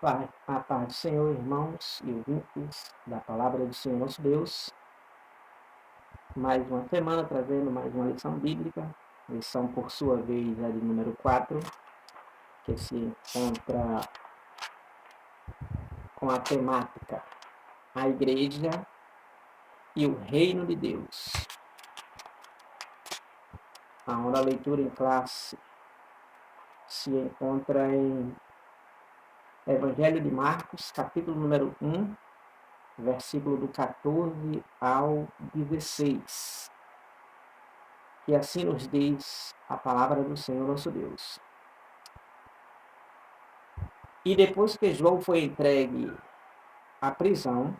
A paz do Senhor, irmãos e ouvintes da palavra do Senhor nosso Deus. Mais uma semana trazendo mais uma lição bíblica, lição por sua vez é de número 4, que se encontra com a temática a Igreja e o Reino de Deus. A leitura em classe se encontra em Evangelho de Marcos, capítulo número 1, versículo do 14 ao 16. Que assim nos diz a palavra do Senhor nosso Deus. E depois que João foi entregue à prisão,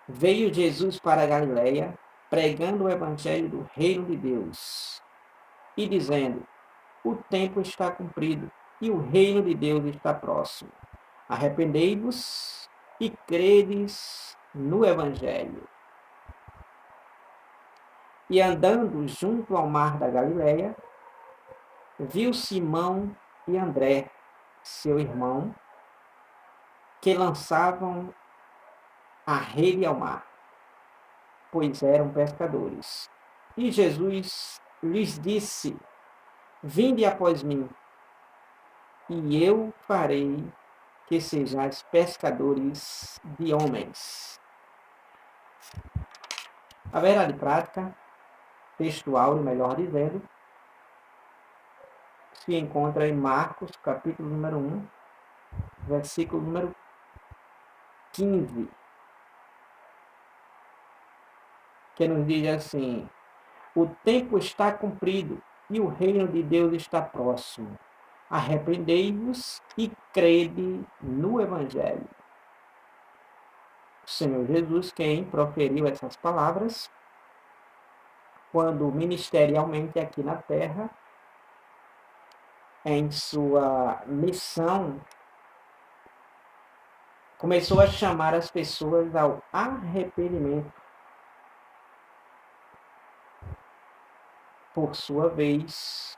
veio Jesus para a Galiléia, pregando o evangelho do reino de Deus, e dizendo: o tempo está cumprido, e o reino de Deus está próximo. Arrependei-vos e credes no evangelho. E andando junto ao mar da Galiléia, viu Simão e André, seu irmão, que lançavam a rede ao mar, pois eram pescadores. E Jesus lhes disse: vinde após mim, e eu farei que sejais pescadores de homens. A verdade prática, textual, melhor dizendo, se encontra em Marcos, capítulo número 1, versículo número 15, que nos diz assim: o tempo está cumprido e o reino de Deus está próximo. Arrependei-vos e crede no evangelho. O Senhor Jesus, quem proferiu essas palavras, quando ministerialmente aqui na terra, em sua missão, começou a chamar as pessoas ao arrependimento. Por sua vez,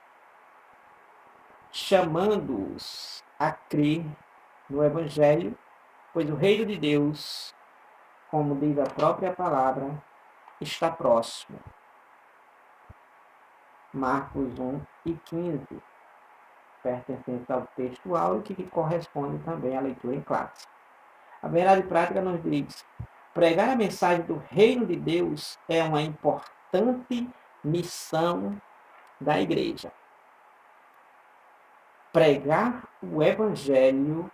chamando-os a crer no evangelho, pois o reino de Deus, como diz a própria palavra, está próximo. Marcos 1 e 15, pertencente ao textual e que corresponde também à leitura em classe. A verdade prática nos diz: pregar a mensagem do reino de Deus é uma importante missão da igreja. Pregar o evangelho,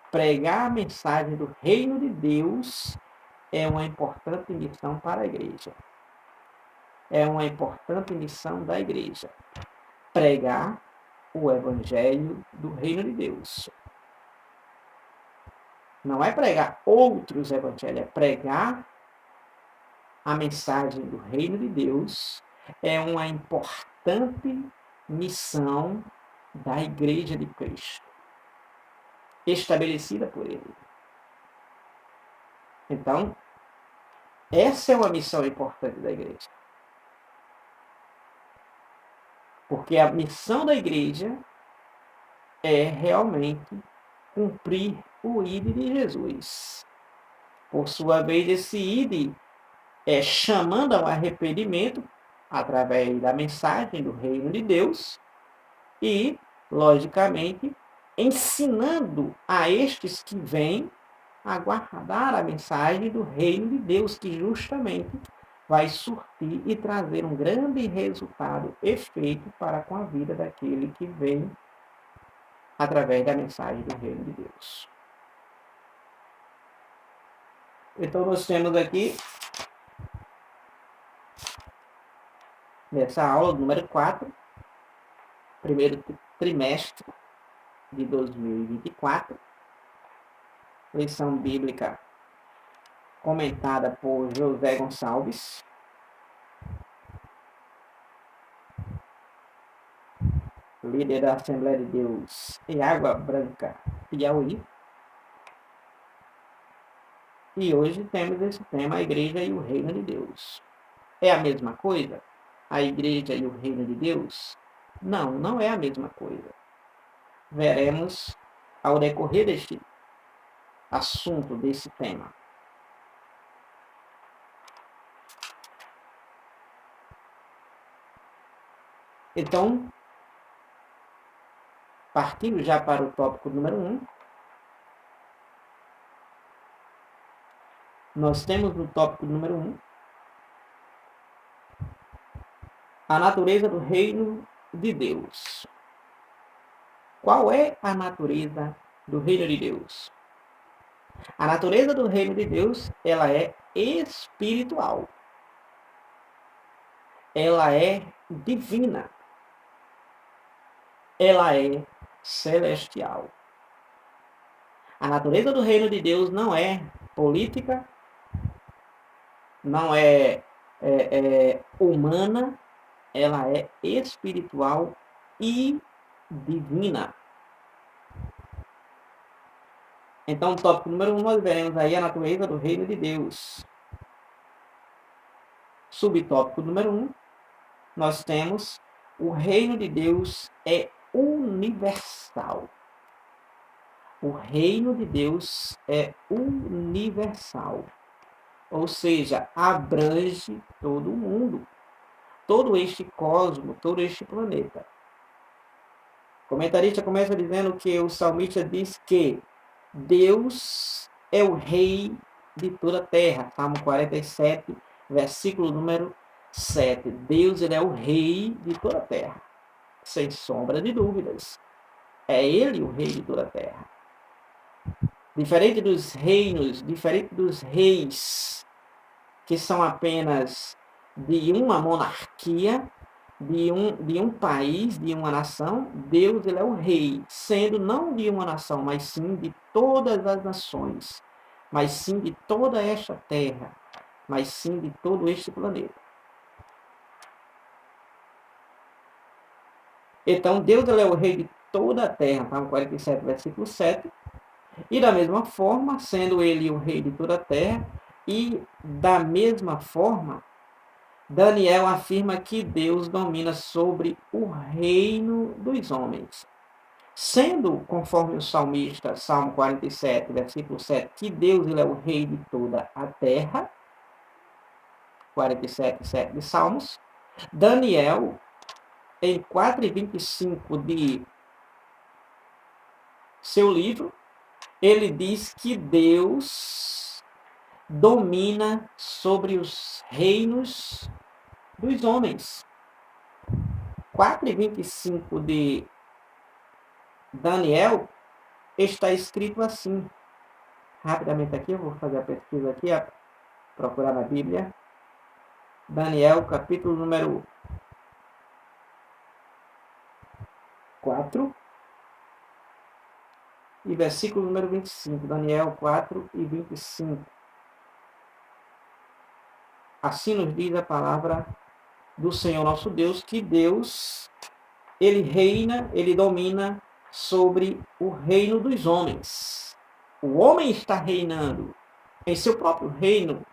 pregar a mensagem do reino de Deus é uma importante missão para a igreja. É uma importante missão da igreja. Pregar o evangelho do reino de Deus. Não é pregar outros evangelhos, é pregar a mensagem do reino de Deus. É uma importante missão da igreja de Cristo, estabelecida por ele. Então, essa é uma missão importante da igreja. Porque a missão da igreja é realmente cumprir o ID de Jesus. Por sua vez, esse ID é chamando ao arrependimento através da mensagem do reino de Deus e, logicamente, ensinando a estes que vêm a guardar a mensagem do reino de Deus, que justamente vai surtir e trazer um grande resultado, efeito para com a vida daquele que vem através da mensagem do reino de Deus. Então, nós temos aqui, nessa aula número 4, primeiro trimestre de 2024, lição bíblica comentada por José Gonçalves, líder da Assembleia de Deus em Água Branca, Piauí. E hoje temos esse tema, a igreja e o reino de Deus. É a mesma coisa? A igreja e o reino de Deus? Não, não é a mesma coisa. veremos ao decorrer deste assunto, desse tema. Então, partindo já para o tópico número 1, nós temos no tópico número 1 a natureza do reino de Deus. Qual é a natureza do reino de Deus? A natureza do reino de Deus, ela é espiritual. Ela é divina. Ela é celestial. A natureza do reino de Deus não é política, não é humana, ela é espiritual e divina. Então, no tópico número 1, nós veremos aí a natureza do reino de Deus. Subtópico número 1, nós temos o reino de Deus é universal. O reino de Deus é universal. Ou seja, abrange todo o mundo, todo este cosmo, todo este planeta. O comentarista começa dizendo que o salmista diz que Deus é o rei de toda a terra. Salmo 47, versículo número 7. Deus, ele é o rei de toda a terra, sem sombra de dúvidas. É ele o rei de toda a terra. Diferente dos reinos, diferente dos reis, que são apenas de uma monarquia, de um país, de uma nação, Deus, ele é o rei, sendo não de uma nação, mas sim de todas as nações, mas sim de toda esta terra, mas sim de todo este planeta. Então, Deus, ele é o rei de toda a terra, Salmo 47, versículo 7, e da mesma forma, sendo ele o rei de toda a terra, e da mesma forma, Daniel afirma que Deus domina sobre o reino dos homens. Sendo, conforme o salmista, Salmo 47, versículo 7, que Deus, ele é o rei de toda a terra, 47, 7 de Salmos, Daniel, em 4:25 de seu livro, ele diz que Deus domina sobre os reinos dos homens. 4:25 de Daniel está escrito assim. Rapidamente aqui, eu vou fazer a pesquisa aqui, procurar na Bíblia. Daniel, capítulo número 4 e versículo número 25. Daniel 4 e 25. Assim nos diz a palavra do Senhor nosso Deus, que Deus, ele reina, ele domina sobre o reino dos homens. O homem está reinando em seu próprio reino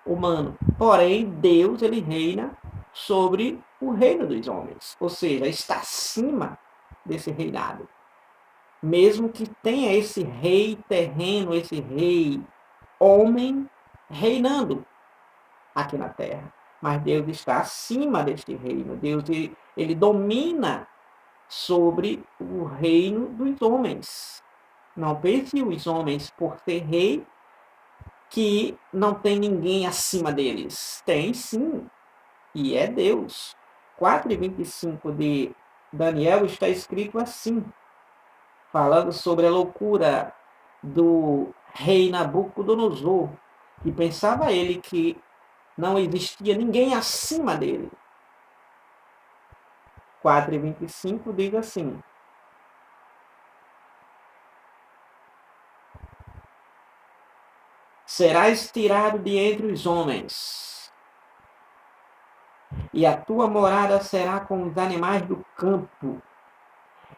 humano. Porém, Deus, ele reina sobre o reino dos homens. Ou seja, está acima desse reinado. Mesmo que tenha esse rei terreno, esse rei homem reinando aqui na terra. Mas Deus está acima deste reino. Deus, ele domina sobre o reino dos homens. Não pense os homens, por ser rei, que não tem ninguém acima deles. Tem sim, e é Deus. 4:25 de Daniel está escrito assim, falando sobre a loucura do rei Nabucodonosor, que pensava ele que não existia ninguém acima dele. 4:25 diz assim: serás tirado de entre os homens, e a tua morada será com os animais do campo,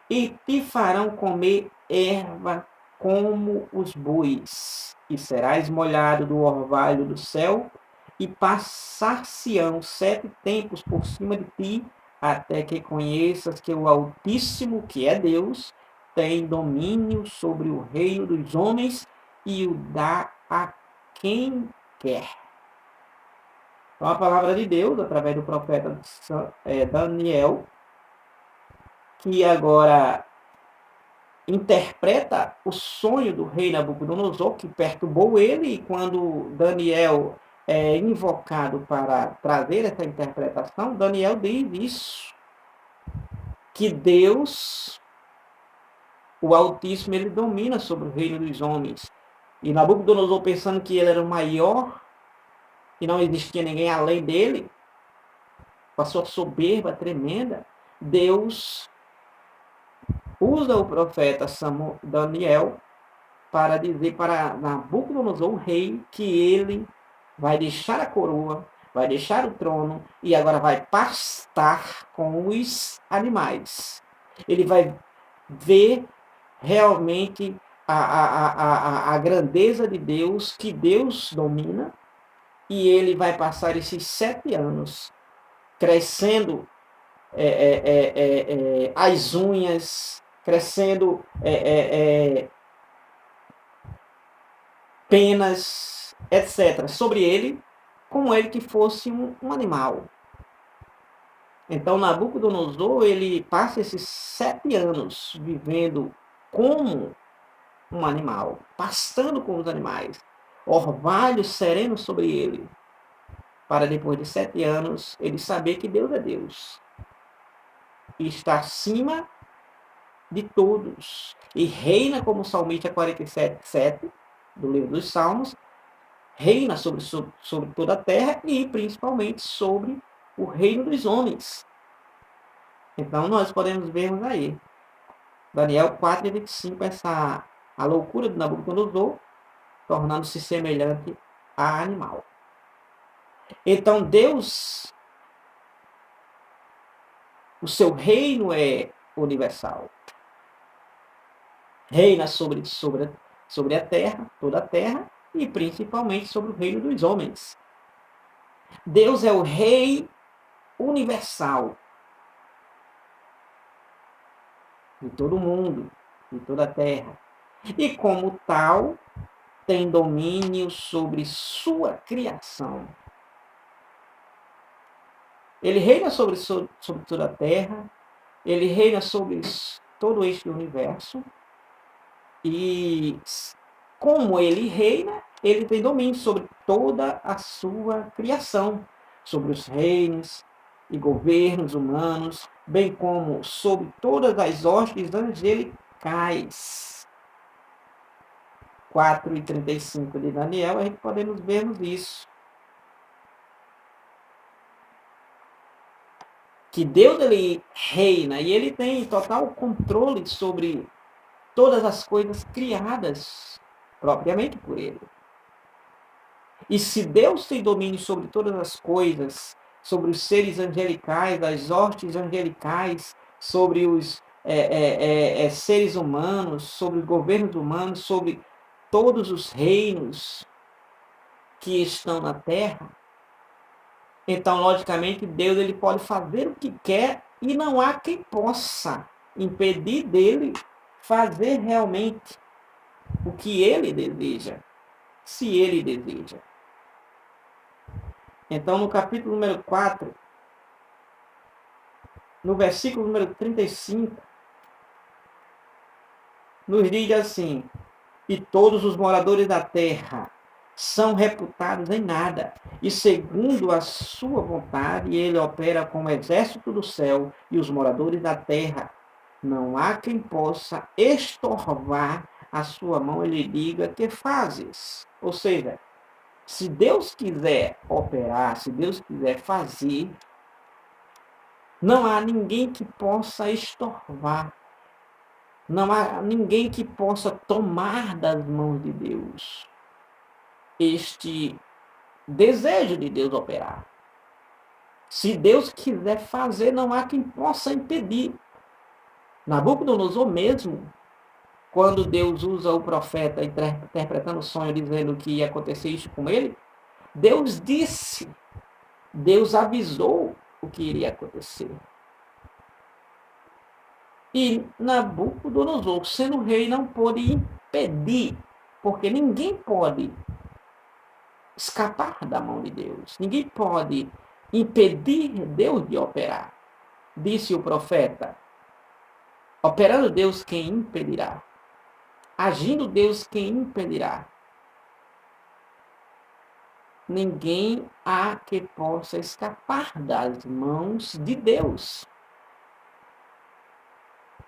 e te farão comer erva como os bois, e serás molhado do orvalho do céu, e passar-se-ão 7 tempos por cima de ti, até que conheças que o Altíssimo, que é Deus, tem domínio sobre o reino dos homens e o dá a quem quer. Então, a palavra de Deus, através do profeta Daniel, que agora interpreta o sonho do rei Nabucodonosor, que perturbou ele, e quando Daniel é invocado para trazer essa interpretação, Daniel diz isso, que Deus, o Altíssimo, ele domina sobre o reino dos homens. E Nabucodonosor, pensando que ele era o maior, e não existia ninguém além dele, com a sua soberba tremenda, Deus usa o profeta Daniel para dizer para Nabucodonosor, o rei, que ele vai deixar a coroa, vai deixar o trono e agora vai pastar com os animais. Ele vai ver realmente a grandeza de Deus, que Deus domina, e ele vai passar esses 7 anos crescendo as unhas, crescendo penas, etc., sobre ele, como ele que fosse um animal. Então, Nabucodonosor, ele passa esses 7 anos vivendo como um animal, pastando com os animais, orvalhos serenos sobre ele, para depois de 7 anos ele saber que Deus é Deus e está acima de todos e reina, como o salmista 47:7 do livro dos Salmos, reina sobre toda a terra e principalmente sobre o reino dos homens. Então nós podemos vermos aí Daniel 4:25, a loucura de Nabucodonosor, tornando-se semelhante a animal. Então Deus, o seu reino é universal. Reina sobre a terra, toda a terra, e principalmente sobre o reino dos homens. Deus é o rei universal de todo mundo, de toda a terra. E como tal, tem domínio sobre sua criação. Ele reina sobre toda a terra, ele reina sobre todo este universo, e como ele reina, ele tem domínio sobre toda a sua criação, sobre os reinos e governos humanos, bem como sobre todas as hostes angelicais. 4:35 de Daniel, a gente podemos vermos isso. Que Deus, ele reina e ele tem total controle sobre todas as coisas criadas propriamente por ele. E se Deus tem domínio sobre todas as coisas, sobre os seres angelicais, as hostes angelicais, sobre os seres humanos, sobre os governos humanos, sobre todos os reinos que estão na terra, então, logicamente, Deus, ele pode fazer o que quer e não há quem possa impedir dele fazer realmente o que ele deseja, se ele deseja. Então, no capítulo número 4, no versículo número 35, nos diz assim: e todos os moradores da terra são reputados em nada, e segundo a sua vontade ele opera como exército do céu e os moradores da terra. Não há quem possa estorvar a sua mão e lhe diga: que fazes? Ou seja, se Deus quiser operar, se Deus quiser fazer, não há ninguém que possa estorvar. Não há ninguém que possa tomar das mãos de Deus este desejo de Deus operar. Se Deus quiser fazer, não há quem possa impedir. Nabucodonosor mesmo, quando Deus usa o profeta interpretando o sonho, dizendo que ia acontecer isso com ele, Deus disse, Deus avisou o que iria acontecer. E Nabucodonosor, sendo rei, não pôde impedir, porque ninguém pode escapar da mão de Deus. Ninguém pode impedir Deus de operar. Disse o profeta: operando Deus, quem impedirá? Agindo Deus, quem impedirá? Ninguém há que possa escapar das mãos de Deus.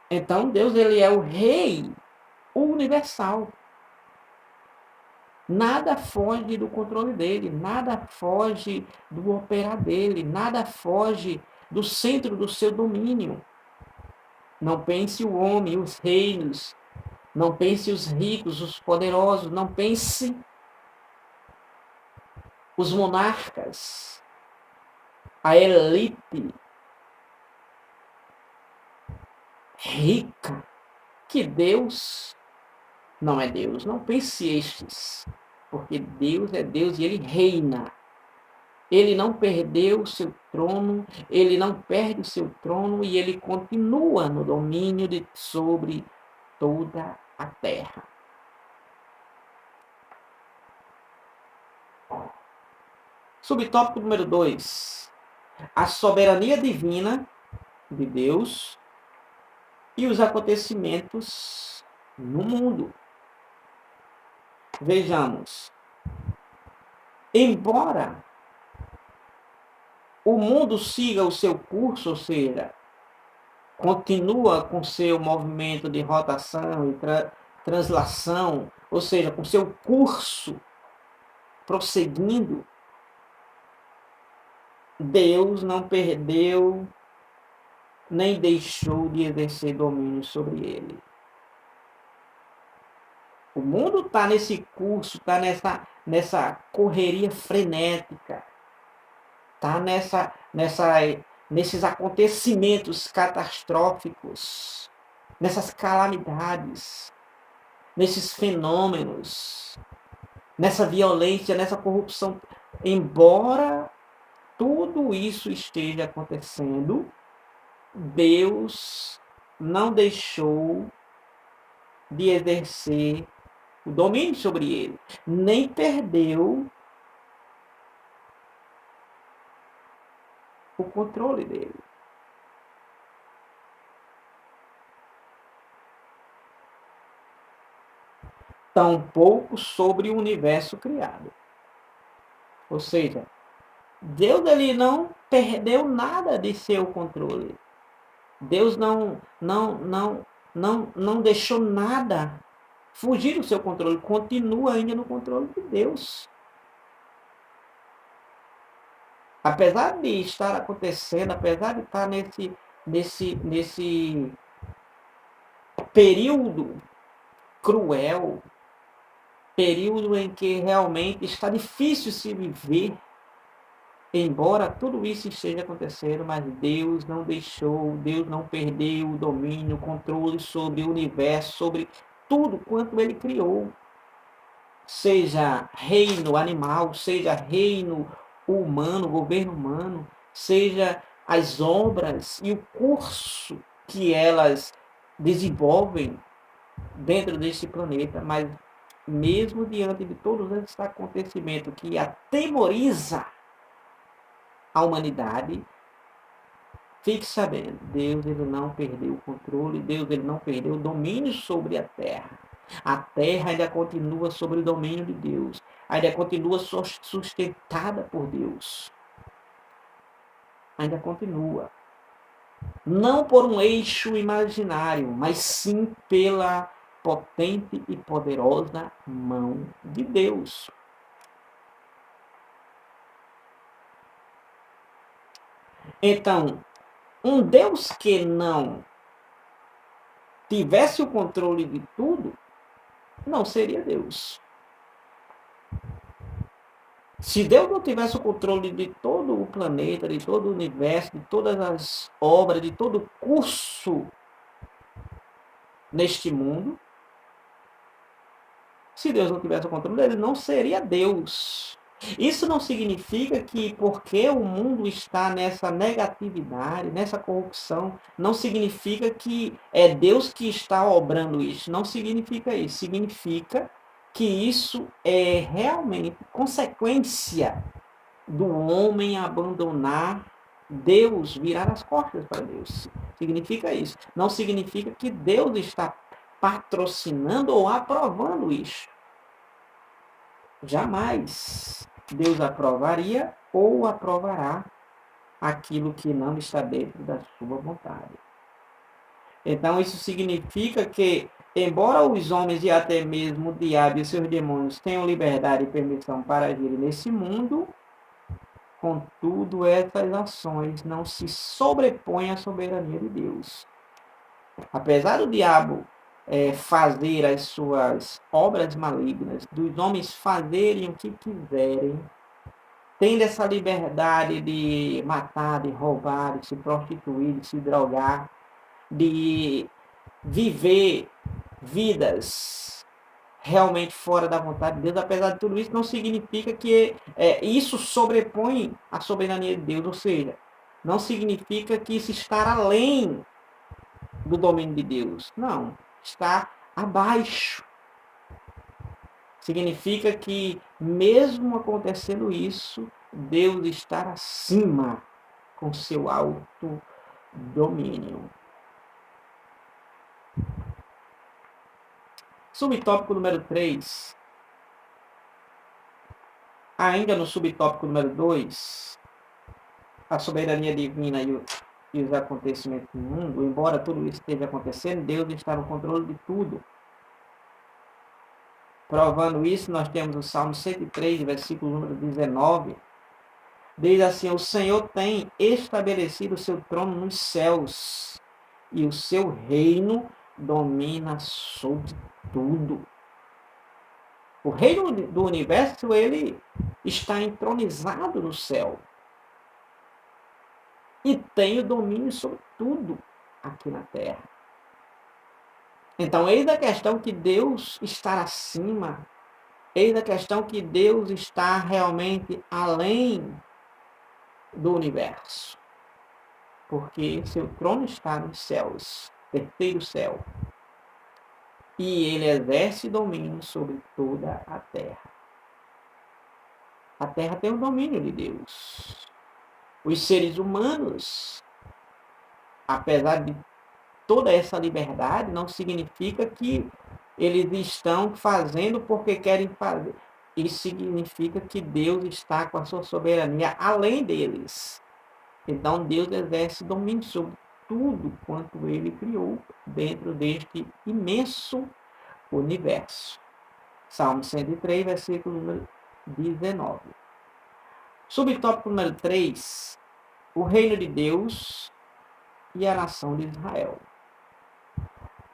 Então Deus, ele é o rei universal. Nada foge do controle dele, nada foge do operar dele, nada foge do centro do seu domínio. Não pense o homem, os reinos, não pense os ricos, os poderosos, não pense os monarcas, a elite rica, que Deus não é Deus. Não pense estes, porque Deus é Deus e ele reina. Ele não perdeu o seu trono, ele não perde o seu trono e ele continua no domínio sobre toda a terra. Subtópico número 2. A soberania divina de Deus e os acontecimentos no mundo. Vejamos. Embora o mundo siga o seu curso, ou seja, continua com seu movimento de rotação e translação, ou seja, com seu curso prosseguindo, Deus não perdeu nem deixou de exercer domínio sobre ele. O mundo está nesse curso, está nessa correria frenética, está nesses acontecimentos catastróficos, nessas calamidades, nesses fenômenos, nessa violência, nessa corrupção. Embora tudo isso esteja acontecendo, Deus não deixou de exercer o domínio sobre ele, nem perdeu o controle dele. Tampouco sobre o universo criado. Ou seja, Deus ele não perdeu nada de seu controle. Deus não deixou nada fugir do seu controle, continua ainda no controle de Deus. Apesar de estar acontecendo, apesar de estar nesse período cruel, período em que realmente está difícil se viver, embora tudo isso esteja acontecendo, mas Deus não deixou, Deus não perdeu o domínio, o controle sobre o universo, sobre tudo quanto ele criou. Seja reino animal, seja reino humano, governo humano, seja as obras e o curso que elas desenvolvem dentro deste planeta, mas mesmo diante de todos esses acontecimentos que atemoriza a humanidade, fique sabendo, Deus ele não perdeu o controle, Deus ele não perdeu o domínio sobre a terra. A terra ainda continua sob o domínio de Deus, ainda continua sustentada por Deus. Ainda continua. Não por um eixo imaginário, mas sim pela potente e poderosa mão de Deus. Então, um Deus que não tivesse o controle de tudo, não seria Deus. Se Deus não tivesse o controle de todo o planeta, de todo o universo, de todas as obras, de todo o curso neste mundo, se Deus não tivesse o controle, ele não seria Deus. Isso não significa que porque o mundo está nessa negatividade, nessa corrupção, não significa que é Deus que está obrando isso. Não significa isso. Significa que isso é realmente consequência do homem abandonar Deus, virar as costas para Deus. Significa isso. Não significa que Deus está patrocinando ou aprovando isso. Jamais Deus aprovaria ou aprovará aquilo que não está dentro da sua vontade. Então, isso significa que, embora os homens e até mesmo o diabo e seus demônios tenham liberdade e permissão para agir nesse mundo, contudo, essas ações não se sobrepõem à soberania de Deus. Apesar do diabo fazer as suas obras malignas, dos homens fazerem o que quiserem, tendo essa liberdade de matar, de roubar, de se prostituir, de se drogar, de viver vidas realmente fora da vontade de Deus, apesar de tudo isso, não significa que isso sobrepõe a soberania de Deus, ou seja, não significa que isso está além do domínio de Deus. Não, está abaixo. Significa que, mesmo acontecendo isso, Deus está acima com seu alto domínio. Subtópico número 3. Ainda no subtópico número 2, a soberania divina e os acontecimentos do mundo, embora tudo isso esteja acontecendo, Deus está no controle de tudo. Provando isso, nós temos o Salmo 103, versículo número 19. Diz assim: o Senhor tem estabelecido o seu trono nos céus, e o seu reino domina sobre tudo. O reino do universo, ele está entronizado no céu. E tem o domínio sobre tudo aqui na terra. Então, eis a questão que Deus está acima, eis a questão que Deus está realmente além do universo. Porque seu trono está nos céus, terceiro céu. E ele exerce domínio sobre toda a terra. A terra tem o domínio de Deus. Os seres humanos, apesar de toda essa liberdade, não significa que eles estão fazendo porque querem fazer. Isso significa que Deus está com a sua soberania além deles. Então, Deus exerce domínio sobre tudo quanto ele criou dentro deste imenso universo. Salmo 103, versículo número 19. Subtópico número 3, o reino de Deus e a nação de Israel.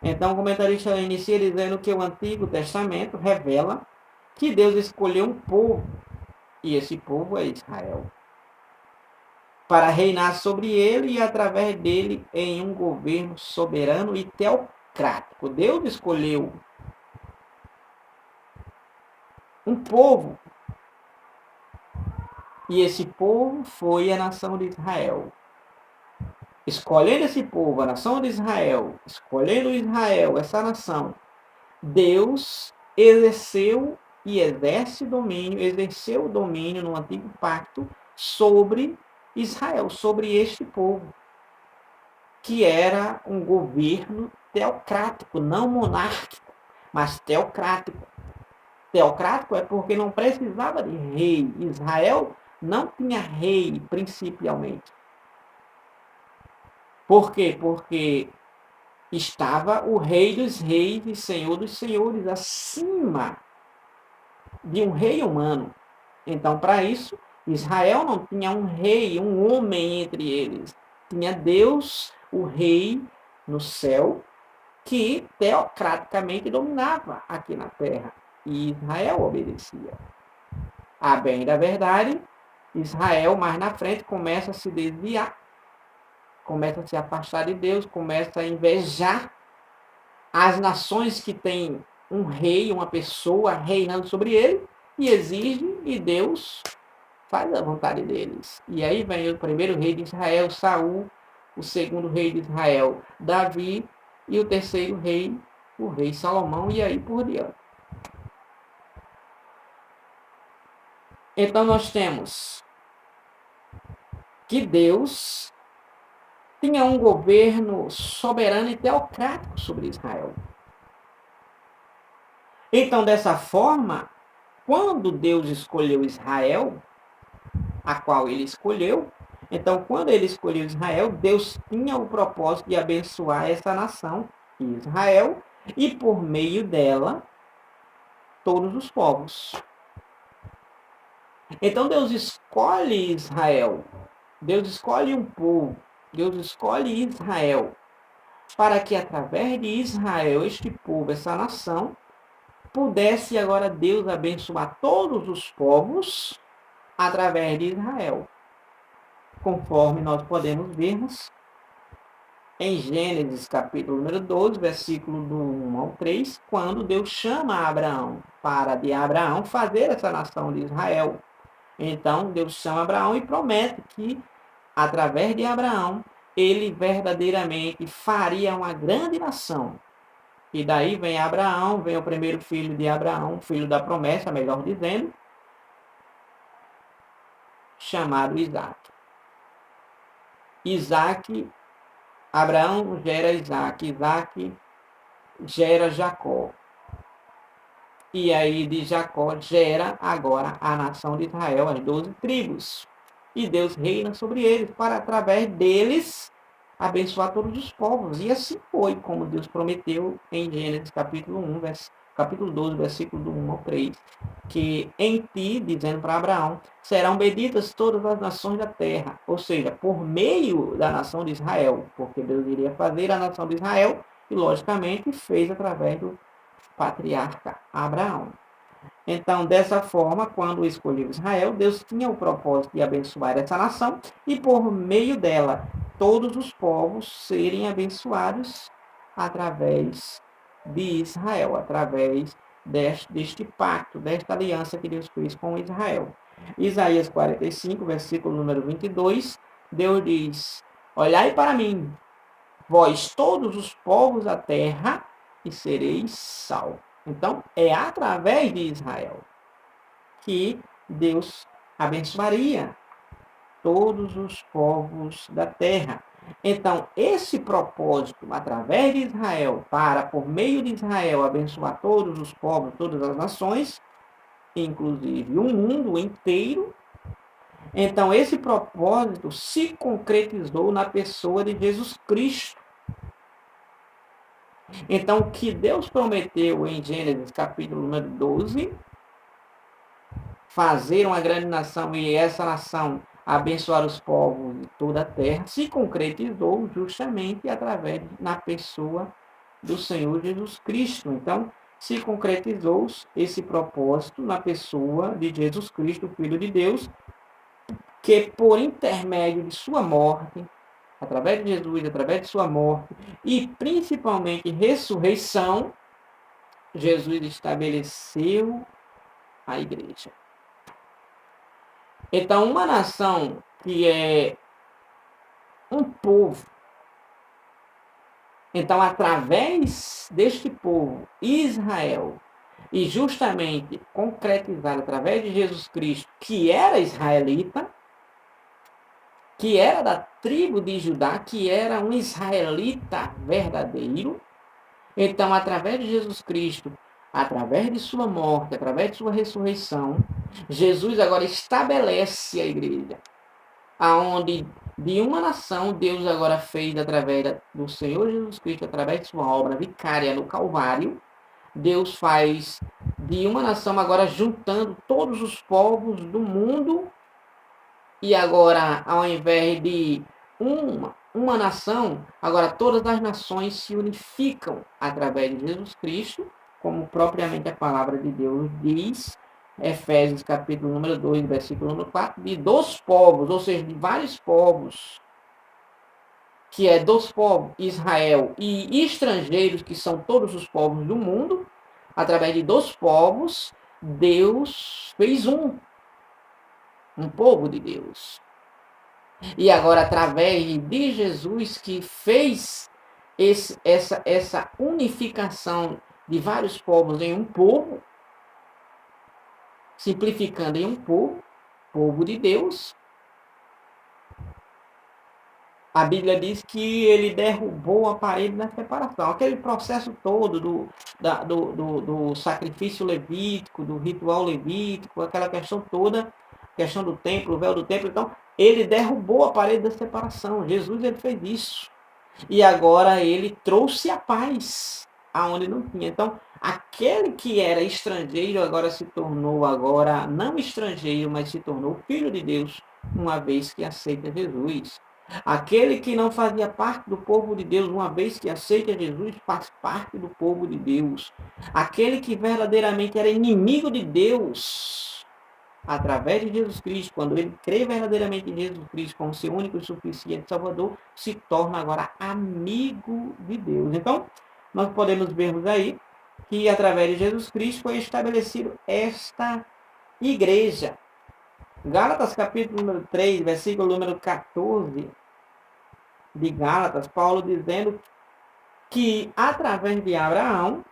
Então, o comentarista inicia dizendo que o Antigo Testamento revela que Deus escolheu um povo, e esse povo é Israel, para reinar sobre ele e através dele em um governo soberano e teocrático. Deus escolheu um povo, e esse povo foi a nação de Israel. Escolhendo esse povo, a nação de Israel, escolhendo Israel, essa nação, Deus exerceu e exerceu o domínio no Antigo Pacto sobre Israel, sobre este povo, que era um governo teocrático, não monárquico, mas teocrático. Teocrático é porque não precisava de rei. Israel não tinha rei, principalmente. Por quê? Porque estava o rei dos reis e senhor dos senhores acima de um rei humano. Então, para isso, Israel não tinha um rei, um homem entre eles. Tinha Deus, o rei no céu, que teocraticamente dominava aqui na terra. E Israel obedecia. A bem da verdade, Israel, mais na frente, começa a se desviar, começa a se afastar de Deus, começa a invejar as nações que têm um rei, uma pessoa reinando sobre ele, e exige e Deus faz a vontade deles. E aí vem o primeiro rei de Israel, Saul, o segundo rei de Israel, Davi, e o terceiro rei, o rei Salomão, e aí por diante. Então nós temos que Deus tinha um governo soberano e teocrático sobre Israel. Então, dessa forma, quando Deus escolheu Israel, a qual ele escolheu, então, quando ele escolheu Israel, Deus tinha o propósito de abençoar essa nação, Israel, e por meio dela, todos os povos. Então, Deus escolhe Israel, Deus escolhe um povo, Deus escolhe Israel, para que através de Israel, este povo, essa nação, pudesse agora Deus abençoar todos os povos através de Israel. Conforme nós podemos vermos em Gênesis capítulo número 12, versículo do 1 ao 3, quando Deus chama Abraão para de Abraão fazer essa nação de Israel. Então Deus chama Abraão e promete que através de Abraão ele verdadeiramente faria uma grande nação. E daí vem Abraão, vem o primeiro filho de Abraão, filho da promessa, melhor dizendo, chamado Isaac. Abraão gera Isaac gera Jacó. E aí de Jacó gera agora a nação de Israel, as 12 tribos. E Deus reina sobre eles, para através deles abençoar todos os povos. E assim foi, como Deus prometeu em Gênesis capítulo 1, capítulo 12, versículo do 1 ao 3, que em ti, dizendo para Abraão, serão benditas todas as nações da terra. Ou seja, por meio da nação de Israel, porque Deus iria fazer a nação de Israel, e logicamente fez através do patriarca Abraão. Então, dessa forma, quando escolheu Israel, Deus tinha o propósito de abençoar essa nação e, por meio dela, todos os povos serem abençoados através de Israel, através deste pacto, desta aliança que Deus fez com Israel. Isaías 45, versículo número 22, Deus diz: olhai para mim, vós todos os povos da terra, e sereis salvos. Então, é através de Israel que Deus abençoaria todos os povos da terra. Então, esse propósito, através de Israel, para, por meio de Israel, abençoar todos os povos, todas as nações, inclusive o mundo inteiro, então esse propósito se concretizou na pessoa de Jesus Cristo. Então, o que Deus prometeu em Gênesis capítulo número 12, fazer uma grande nação e essa nação abençoar os povos de toda a terra, se concretizou justamente através na pessoa do Senhor Jesus Cristo. Então, se concretizou esse propósito na pessoa de Jesus Cristo, Filho de Deus, que por intermédio de sua morte, através de Jesus, através de sua morte e principalmente ressurreição, Jesus estabeleceu a igreja. Então, uma nação que é um povo, então, através deste povo, Israel, e justamente concretizado através de Jesus Cristo, que era israelita, que era da tribo de Judá, que era um israelita verdadeiro. Então, através de Jesus Cristo, através de sua morte, através de sua ressurreição, Jesus agora estabelece a igreja, aonde de uma nação Deus agora fez através do Senhor Jesus Cristo, através de sua obra vicária no Calvário, Deus faz de uma nação agora juntando todos os povos do mundo. E agora, ao invés de uma nação, agora todas as nações se unificam através de Jesus Cristo, como propriamente a palavra de Deus diz, Efésios capítulo número 2, versículo número 4, de dos povos, ou seja, de vários povos, que é dos povos, Israel, e estrangeiros, que são todos os povos do mundo, através de dos povos, Deus fez um. um povo de Deus. E agora, através de Jesus, que fez essa unificação de vários povos em um povo, simplificando em um povo de Deus, a Bíblia diz que ele derrubou a parede da separação. Aquele processo todo do sacrifício levítico, do ritual levítico, aquela questão toda, questão do templo, o véu do templo. Então, ele derrubou a parede da separação. Jesus ele fez isso. E agora ele trouxe a paz aonde não tinha. Então, aquele que era estrangeiro agora se tornou não estrangeiro, mas se tornou filho de Deus, uma vez que aceita Jesus. Aquele que não fazia parte do povo de Deus, uma vez que aceita Jesus, faz parte do povo de Deus. Aquele que verdadeiramente era inimigo de Deus, através de Jesus Cristo, quando ele crê verdadeiramente em Jesus Cristo como seu único e suficiente Salvador, se torna agora amigo de Deus. Então, nós podemos vermos aí que através de Jesus Cristo foi estabelecido esta igreja. Gálatas capítulo número 3, versículo número 14 de Gálatas, Paulo dizendo que através de Abraão,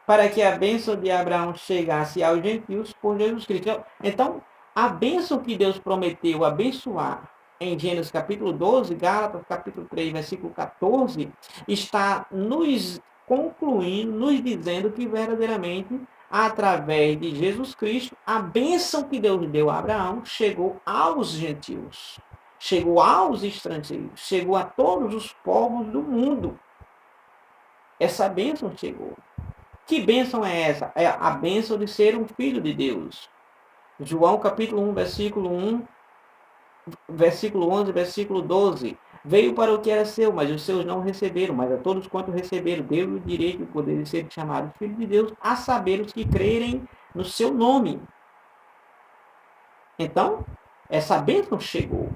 para que a bênção de Abraão chegasse aos gentios por Jesus Cristo. Então, a bênção que Deus prometeu abençoar em Gênesis capítulo 12, Gálatas capítulo 3, versículo 14, está nos concluindo, nos dizendo que verdadeiramente, através de Jesus Cristo, a bênção que Deus deu a Abraão chegou aos gentios, chegou aos estrangeiros, chegou a todos os povos do mundo. Essa bênção chegou. Que bênção é essa? É a bênção de ser um filho de Deus. João capítulo 1, versículo 1, versículo 11, versículo 12. Veio para o que era seu, mas os seus não receberam. Mas a todos quanto receberam, deu o direito e o poder de ser chamados filhos de Deus, a saber os que crerem no seu nome. Então, essa bênção chegou.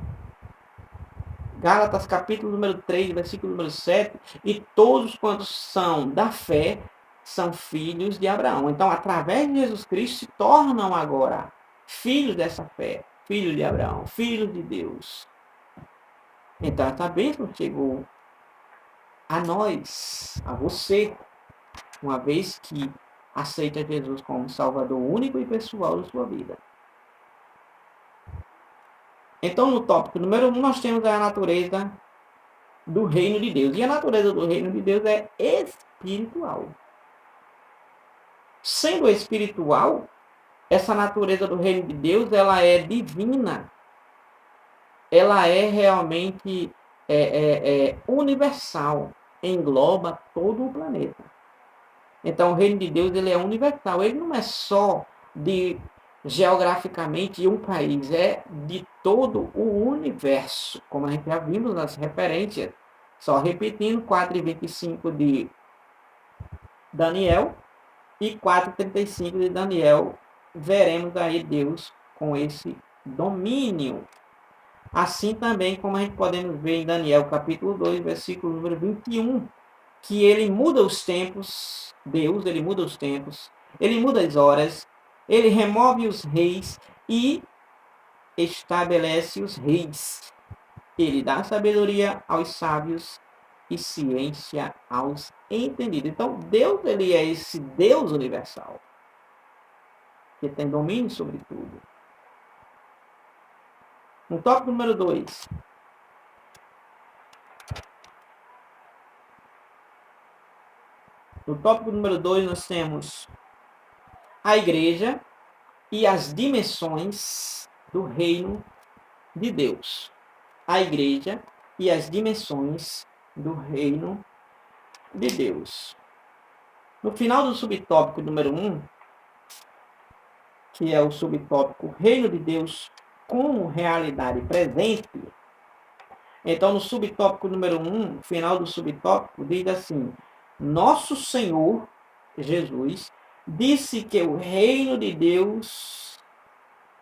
Gálatas capítulo número 3, versículo número 7. E todos quantos são da fé, são filhos de Abraão. Então, através de Jesus Cristo, se tornam agora filhos dessa fé, filhos de Abraão, filhos de Deus. Então, essa bênção chegou a nós, a você, uma vez que aceita Jesus como Salvador único e pessoal da sua vida. Então, no tópico número 1, nós temos a natureza do reino de Deus. E a natureza do reino de Deus é espiritual. Sendo espiritual, essa natureza do reino de Deus, ela é divina. Ela é realmente universal. Engloba todo o planeta. Então, o reino de Deus ele é universal. Ele não é só de geograficamente um país, é de todo o universo. Como a gente já vimos nas referências. Só repetindo, 4:25 de Daniel e 4:35 de Daniel, veremos aí Deus com esse domínio. Assim também como a gente podemos ver em Daniel capítulo 2, versículo número 21, que ele muda os tempos, Deus, ele muda os tempos, ele muda as horas, ele remove os reis e estabelece os reis. Ele dá sabedoria aos sábios e ciência aos entendidos. Então, Deus, ele é esse Deus universal, que tem domínio sobre tudo. No tópico número 2. No tópico número 2, nós temos a igreja e as dimensões do reino de Deus. A igreja e as dimensões do reino de Deus. No final do subtópico número 1, que é o subtópico Reino de Deus como realidade presente, então no subtópico número 1, final do subtópico, diz assim: Nosso Senhor Jesus disse que o reino de Deus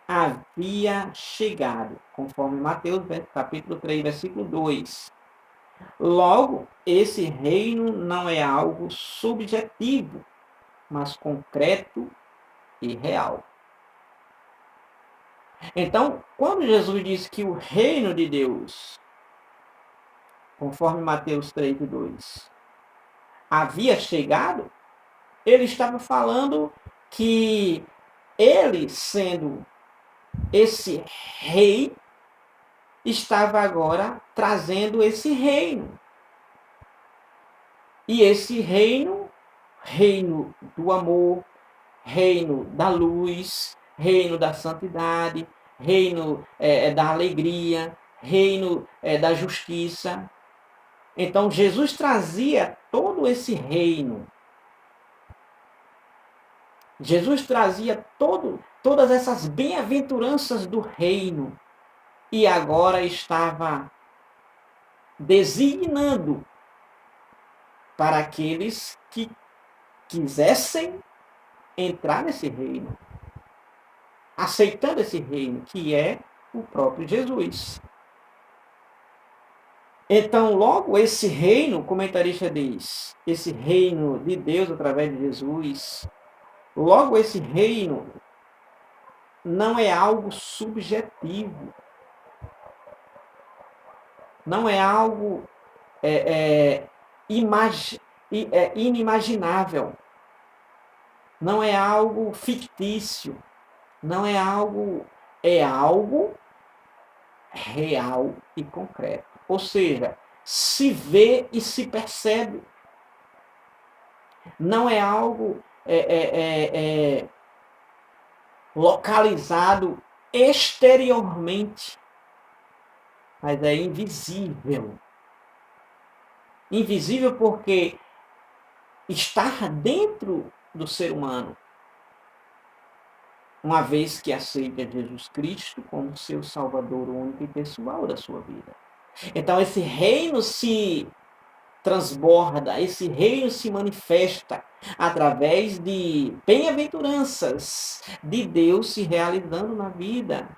havia chegado, conforme Mateus capítulo 3, versículo 2. Logo, esse reino não é algo subjetivo, mas concreto e real. Então, quando Jesus disse que o reino de Deus, conforme Mateus 3:2, havia chegado, ele estava falando que ele, sendo esse rei, estava agora trazendo esse reino. E esse reino, reino do amor, reino da luz, reino da santidade, reino da alegria, reino da justiça. Então Jesus trazia todo esse reino. Jesus trazia todas essas bem-aventuranças do reino. E agora estava designando para aqueles que quisessem entrar nesse reino, aceitando esse reino, que é o próprio Jesus. Então, logo esse reino, o comentarista diz, esse reino de Deus através de Jesus, logo esse reino não é algo subjetivo, não é algo inimaginável, não é algo fictício, não é algo, é algo real e concreto. Ou seja, se vê e se percebe. Não é algo localizado exteriormente, mas é invisível. Invisível porque está dentro do ser humano, uma vez que aceita Jesus Cristo como seu Salvador único e pessoal da sua vida. Então esse reino se transborda, esse reino se manifesta através de bem-aventuranças de Deus se realizando na vida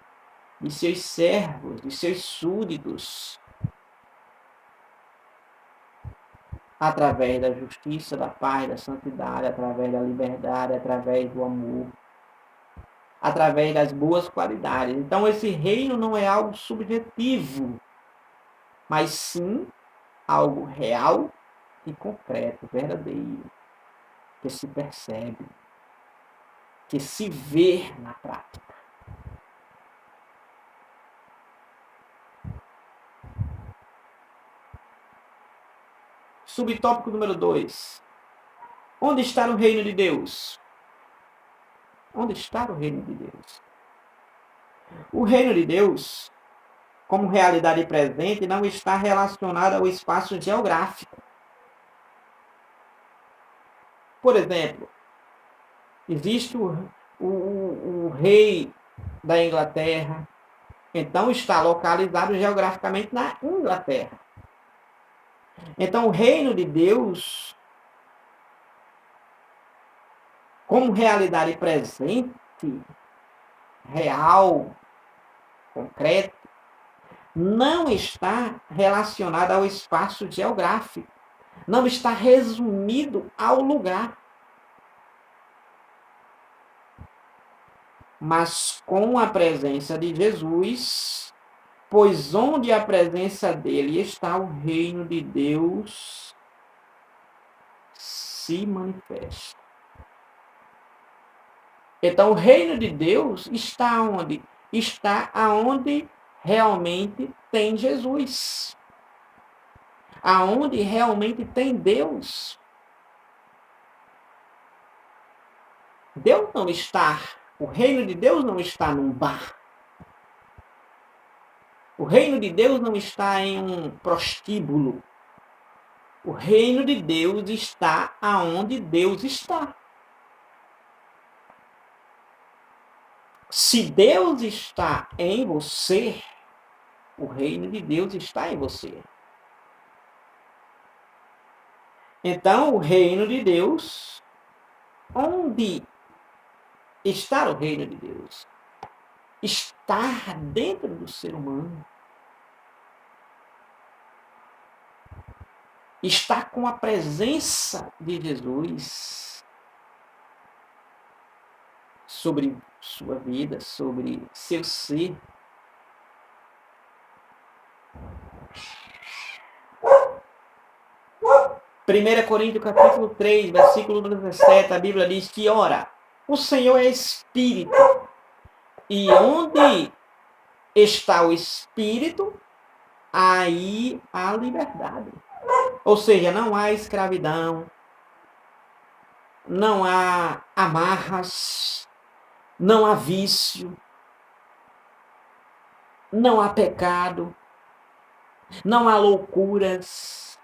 de seus servos, de seus súditos, através da justiça, da paz, da santidade, através da liberdade, através do amor, através das boas qualidades. Então esse reino não é algo subjetivo, mas sim algo real e concreto, verdadeiro, que se percebe, que se vê na prática. Subtópico número 2. Onde está o reino de Deus? Onde está o reino de Deus? O reino de Deus, como realidade presente, não está relacionado ao espaço geográfico. Por exemplo, existe o rei da Inglaterra, então está localizado geograficamente na Inglaterra. Então o reino de Deus, como realidade presente, real, concreto, não está relacionado ao espaço geográfico, não está resumido ao lugar. Mas com a presença de Jesus, pois onde a presença dele está, o reino de Deus se manifesta. Então, o reino de Deus está onde? Está aonde realmente tem Jesus. Aonde realmente tem Deus. Deus não está, o reino de Deus não está num bar. O reino de Deus não está em um prostíbulo. O reino de Deus está aonde Deus está. Se Deus está em você, o reino de Deus está em você. Então, o reino de Deus, onde está o reino de Deus? Está dentro do ser humano. Está com a presença de Jesus. sobre sua vida, sobre seu ser. Primeira Coríntios capítulo 3, versículo 17, a Bíblia diz que, ora, o Senhor é Espírito, e onde está o Espírito, aí há liberdade. Ou seja, não há escravidão, não há amarras, não há vício, não há pecado, não há loucuras.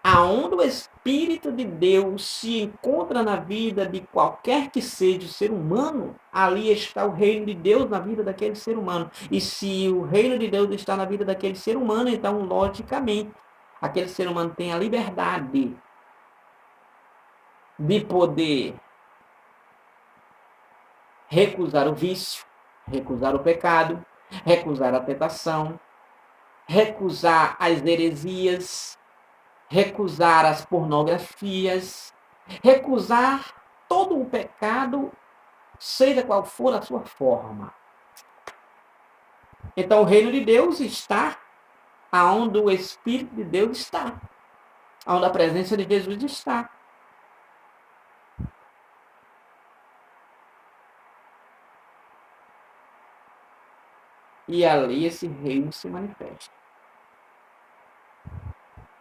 Aonde o Espírito de Deus se encontra na vida de qualquer que seja o ser humano, ali está o reino de Deus na vida daquele ser humano. E se o reino de Deus está na vida daquele ser humano, então, logicamente, aquele ser humano tem a liberdade de poder recusar o vício, recusar o pecado, recusar a tentação, recusar as heresias, recusar as pornografias, recusar todo o pecado, seja qual for a sua forma. Então o reino de Deus está aonde o Espírito de Deus está, aonde a presença de Jesus está. E ali esse reino se manifesta.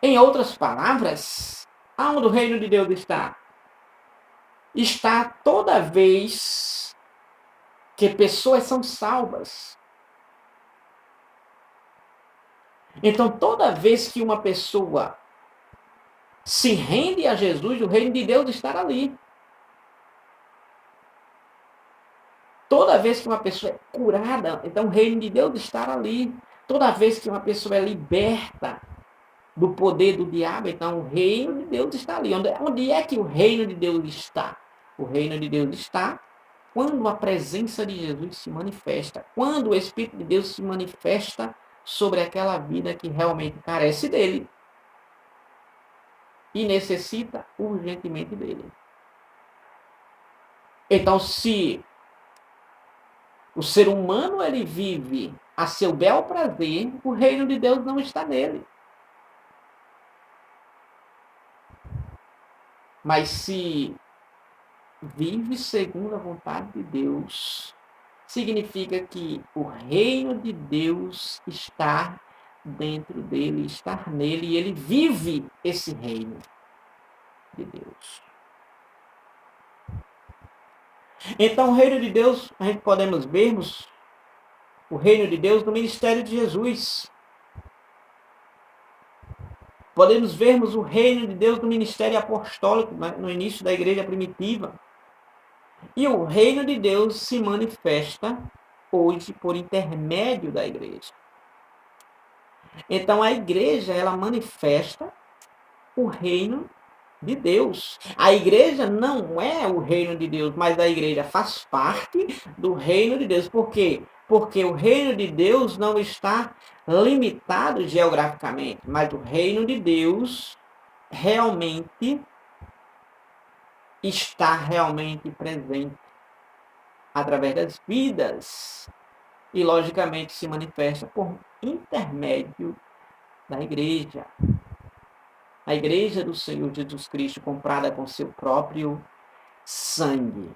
Em outras palavras, aonde o reino de Deus está? Está toda vez que pessoas são salvas. Então, toda vez que uma pessoa se rende a Jesus, o reino de Deus está ali. Toda vez que uma pessoa é curada, então o reino de Deus está ali. Toda vez que uma pessoa é liberta do poder do diabo, então o reino de Deus está ali. Onde é que o reino de Deus está? O reino de Deus está quando a presença de Jesus se manifesta, quando o Espírito de Deus se manifesta sobre aquela vida que realmente carece dele e necessita urgentemente dele. Então, se o ser humano ele vive a seu bel prazer, o reino de Deus não está nele. Mas se vive segundo a vontade de Deus, significa que o reino de Deus está dentro dele, está nele, e ele vive esse reino de Deus. Então, o reino de Deus, a gente podemos vermos o reino de Deus no ministério de Jesus. Podemos vermos o reino de Deus no ministério apostólico, no início da igreja primitiva. E o reino de Deus se manifesta hoje por intermédio da igreja. Então a igreja, ela manifesta o reino de Deus. A igreja não é o reino de Deus, mas a igreja faz parte do reino de Deus. Por quê? Porque o reino de Deus não está limitado geograficamente, mas o reino de Deus realmente está realmente presente através das vidas e, logicamente, se manifesta por intermédio da igreja. A igreja do Senhor Jesus Cristo, comprada com seu próprio sangue.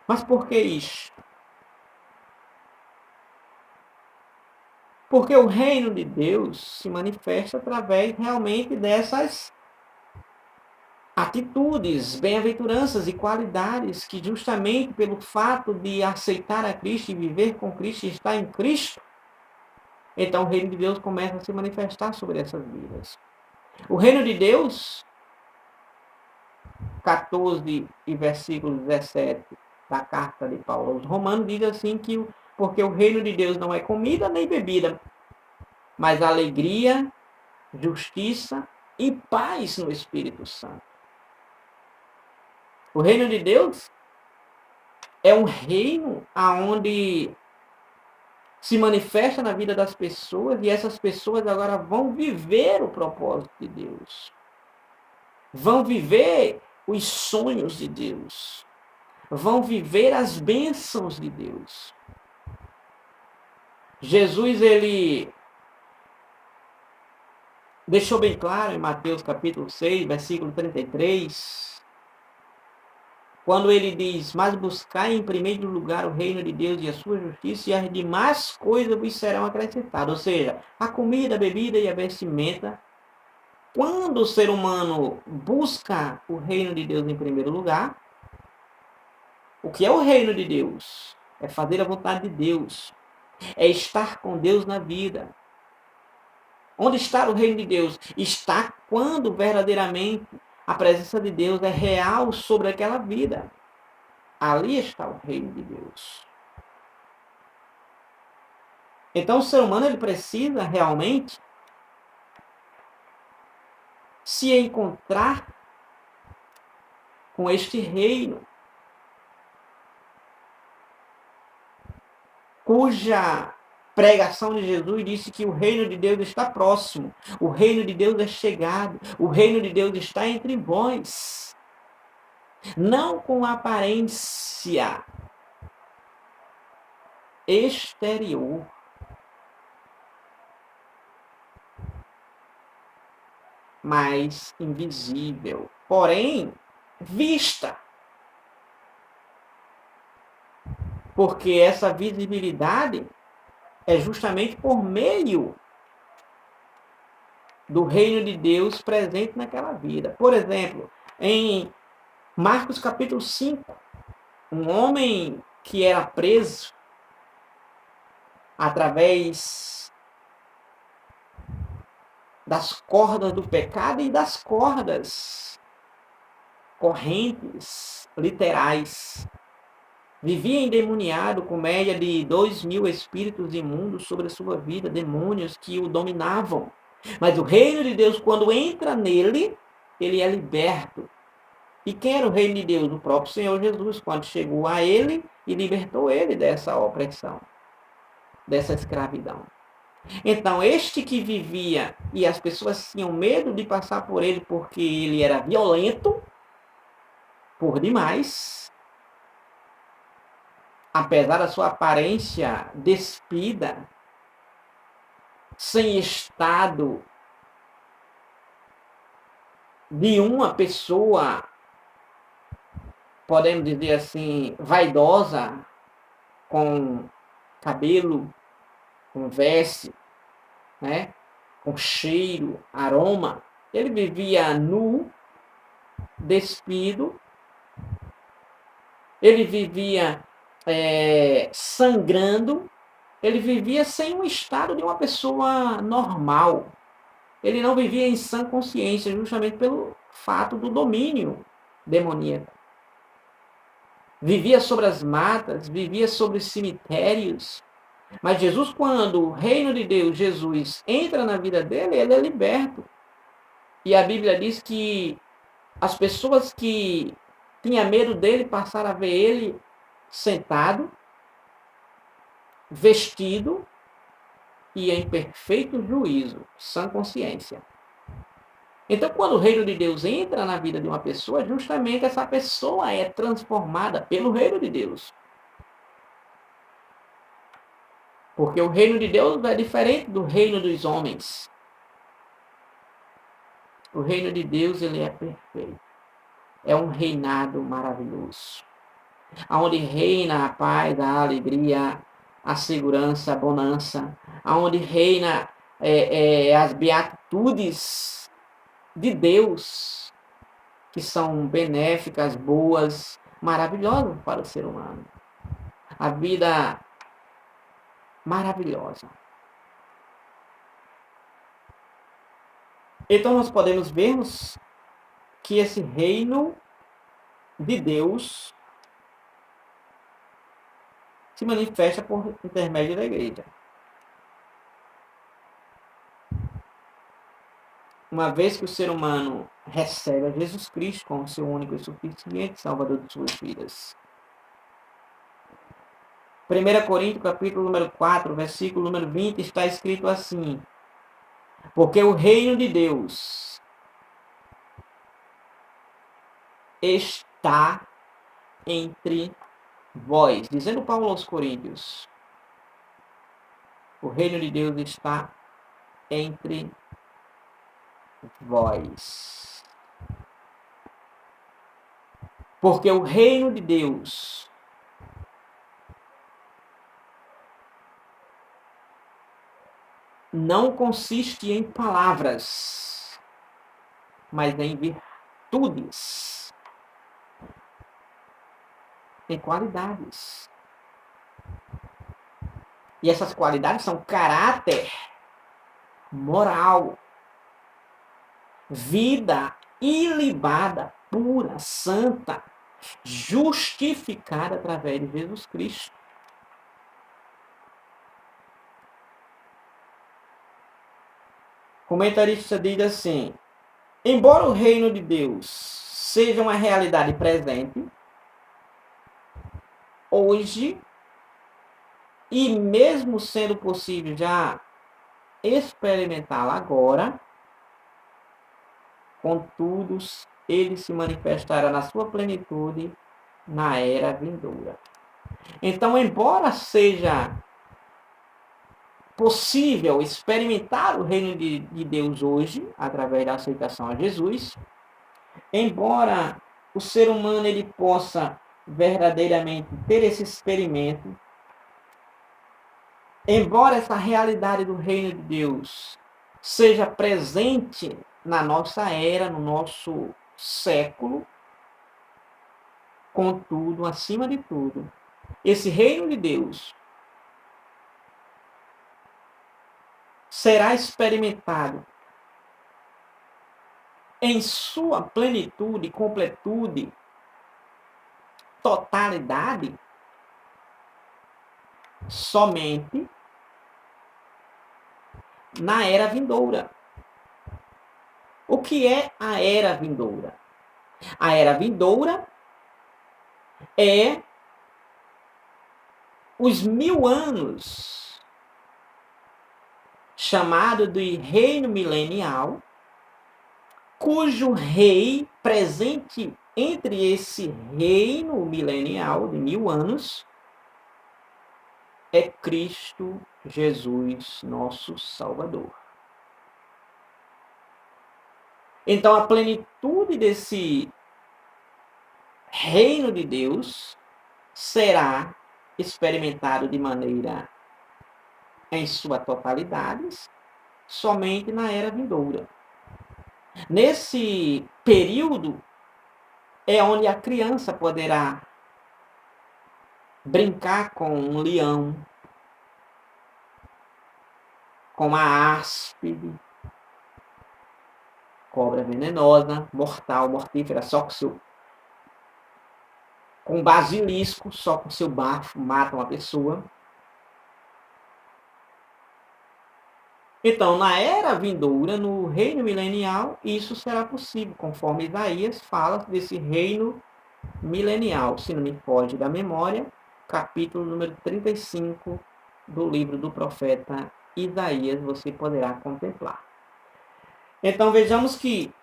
Mas por que isso? Porque o reino de Deus se manifesta através realmente dessas atitudes, bem-aventuranças e qualidades que, justamente pelo fato de aceitar a Cristo e viver com Cristo e estar em Cristo, então o reino de Deus começa a se manifestar sobre essas vidas. O reino de Deus, 14 e versículo 17 da carta de Paulo aos Romanos, diz assim que porque o reino de Deus não é comida nem bebida, mas alegria, justiça e paz no Espírito Santo. O reino de Deus é um reino onde se manifesta na vida das pessoas e essas pessoas agora vão viver o propósito de Deus. Vão viver os sonhos de Deus. Vão viver as bênçãos de Deus. Jesus, ele deixou bem claro em Mateus capítulo 6, versículo 33, quando ele diz: mas buscai em primeiro lugar o reino de Deus e a sua justiça, e as demais coisas vos serão acrescentadas. Ou seja, a comida, a bebida e a vestimenta. Quando o ser humano busca o reino de Deus em primeiro lugar, o que é o reino de Deus? É fazer a vontade de Deus. É estar com Deus na vida. Onde está o reino de Deus? Está quando verdadeiramente a presença de Deus é real sobre aquela vida. Ali está o reino de Deus. Então o ser humano ele precisa realmente se encontrar com este reino, cuja pregação de Jesus disse que o reino de Deus está próximo, o reino de Deus é chegado, o reino de Deus está entre vós. Não com aparência exterior, mas invisível, porém vista. Porque essa visibilidade é justamente por meio do reino de Deus presente naquela vida. Por exemplo, em Marcos capítulo 5, um homem que era preso através das cordas do pecado e das cordas correntes literais. Vivia endemoniado com média de 2.000 espíritos imundos sobre a sua vida, demônios que o dominavam. Mas o reino de Deus, quando entra nele, ele é liberto. E quem era o reino de Deus? O próprio Senhor Jesus, quando chegou a ele e libertou ele dessa opressão, dessa escravidão. Então, este que vivia, e as pessoas tinham medo de passar por ele porque ele era violento, por demais, apesar da sua aparência despida, sem estado de uma pessoa, podemos dizer assim, vaidosa, com cabelo, com veste, né? Com cheiro, aroma. Ele vivia nu, despido, ele vivia sangrando, ele vivia sem um estado de uma pessoa normal. Ele não vivia em sã consciência, justamente pelo fato do domínio demoníaco. Vivia sobre as matas, vivia sobre os cemitérios. Mas Jesus, quando o reino de Deus, Jesus, entra na vida dele, ele é liberto. E a Bíblia diz que as pessoas que tinham medo dele passaram a ver ele sentado, vestido e em perfeito juízo, sã consciência. Então, quando o reino de Deus entra na vida de uma pessoa, justamente essa pessoa é transformada pelo reino de Deus. Porque o reino de Deus é diferente do reino dos homens. O reino de Deus, ele é perfeito. É um reinado maravilhoso. Onde reina a paz, a alegria, a segurança, a bonança. Onde reina as beatitudes de Deus, que são benéficas, boas, maravilhosas para o ser humano. A vida maravilhosa. Então nós podemos vermos que esse reino de Deus se manifesta por intermédio da igreja. Uma vez que o ser humano recebe a Jesus Cristo como seu único e suficiente Salvador de suas vidas. 1 Coríntios, capítulo número 4, versículo número 20, está escrito assim: porque o reino de Deus está entre vós. Dizendo Paulo aos Coríntios, o reino de Deus está entre vós. Porque o reino de Deus não consiste em palavras, mas em virtudes, em qualidades. E essas qualidades são caráter, moral, vida ilibada, pura, santa, justificada através de Jesus Cristo. O comentarista diz assim: embora o reino de Deus seja uma realidade presente, hoje, e mesmo sendo possível já experimentá-la agora, contudo, ele se manifestará na sua plenitude na era vindoura. Então, embora seja possível experimentar o reino de Deus hoje, através da aceitação a Jesus, embora o ser humano ele possa verdadeiramente ter esse experimento, embora essa realidade do reino de Deus seja presente na nossa era, no nosso século, contudo, acima de tudo, esse reino de Deus será experimentado em sua plenitude, completude, totalidade, somente na era vindoura. O que é a era vindoura? A era vindoura é os 1000 anos, chamado de reino milenial, cujo rei presente entre esse reino milenial de 1000 anos é Cristo Jesus, nosso Salvador. Então, a plenitude desse reino de Deus será experimentado de maneira em sua totalidade somente na era vindoura. Nesse período é onde a criança poderá brincar com um leão, com a áspide, cobra venenosa, mortal, mortífera, só com basilisco, só com seu bafo mata uma pessoa. Então, na era vindoura, no reino milenial, isso será possível, conforme Isaías fala desse reino milenial, se não me foge da memória, capítulo número 35 do livro do profeta Isaías, você poderá contemplar. Então, vejamos que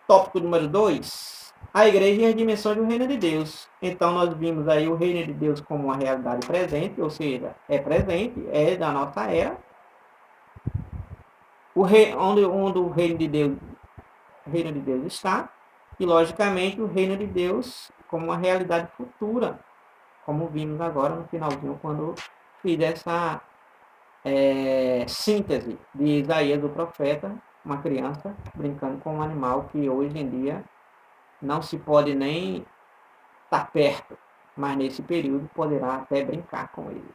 tópico número 2, a igreja e as dimensões do reino de Deus. Então, nós vimos aí o reino de Deus como uma realidade presente, ou seja, é presente, é da nossa era. Onde o reino de Deus está, e, logicamente, o reino de Deus como uma realidade futura, como vimos agora no finalzinho, quando fiz essa síntese de Isaías, do profeta, uma criança brincando com um animal que hoje em dia não se pode nem estar perto, mas nesse período poderá até brincar com ele.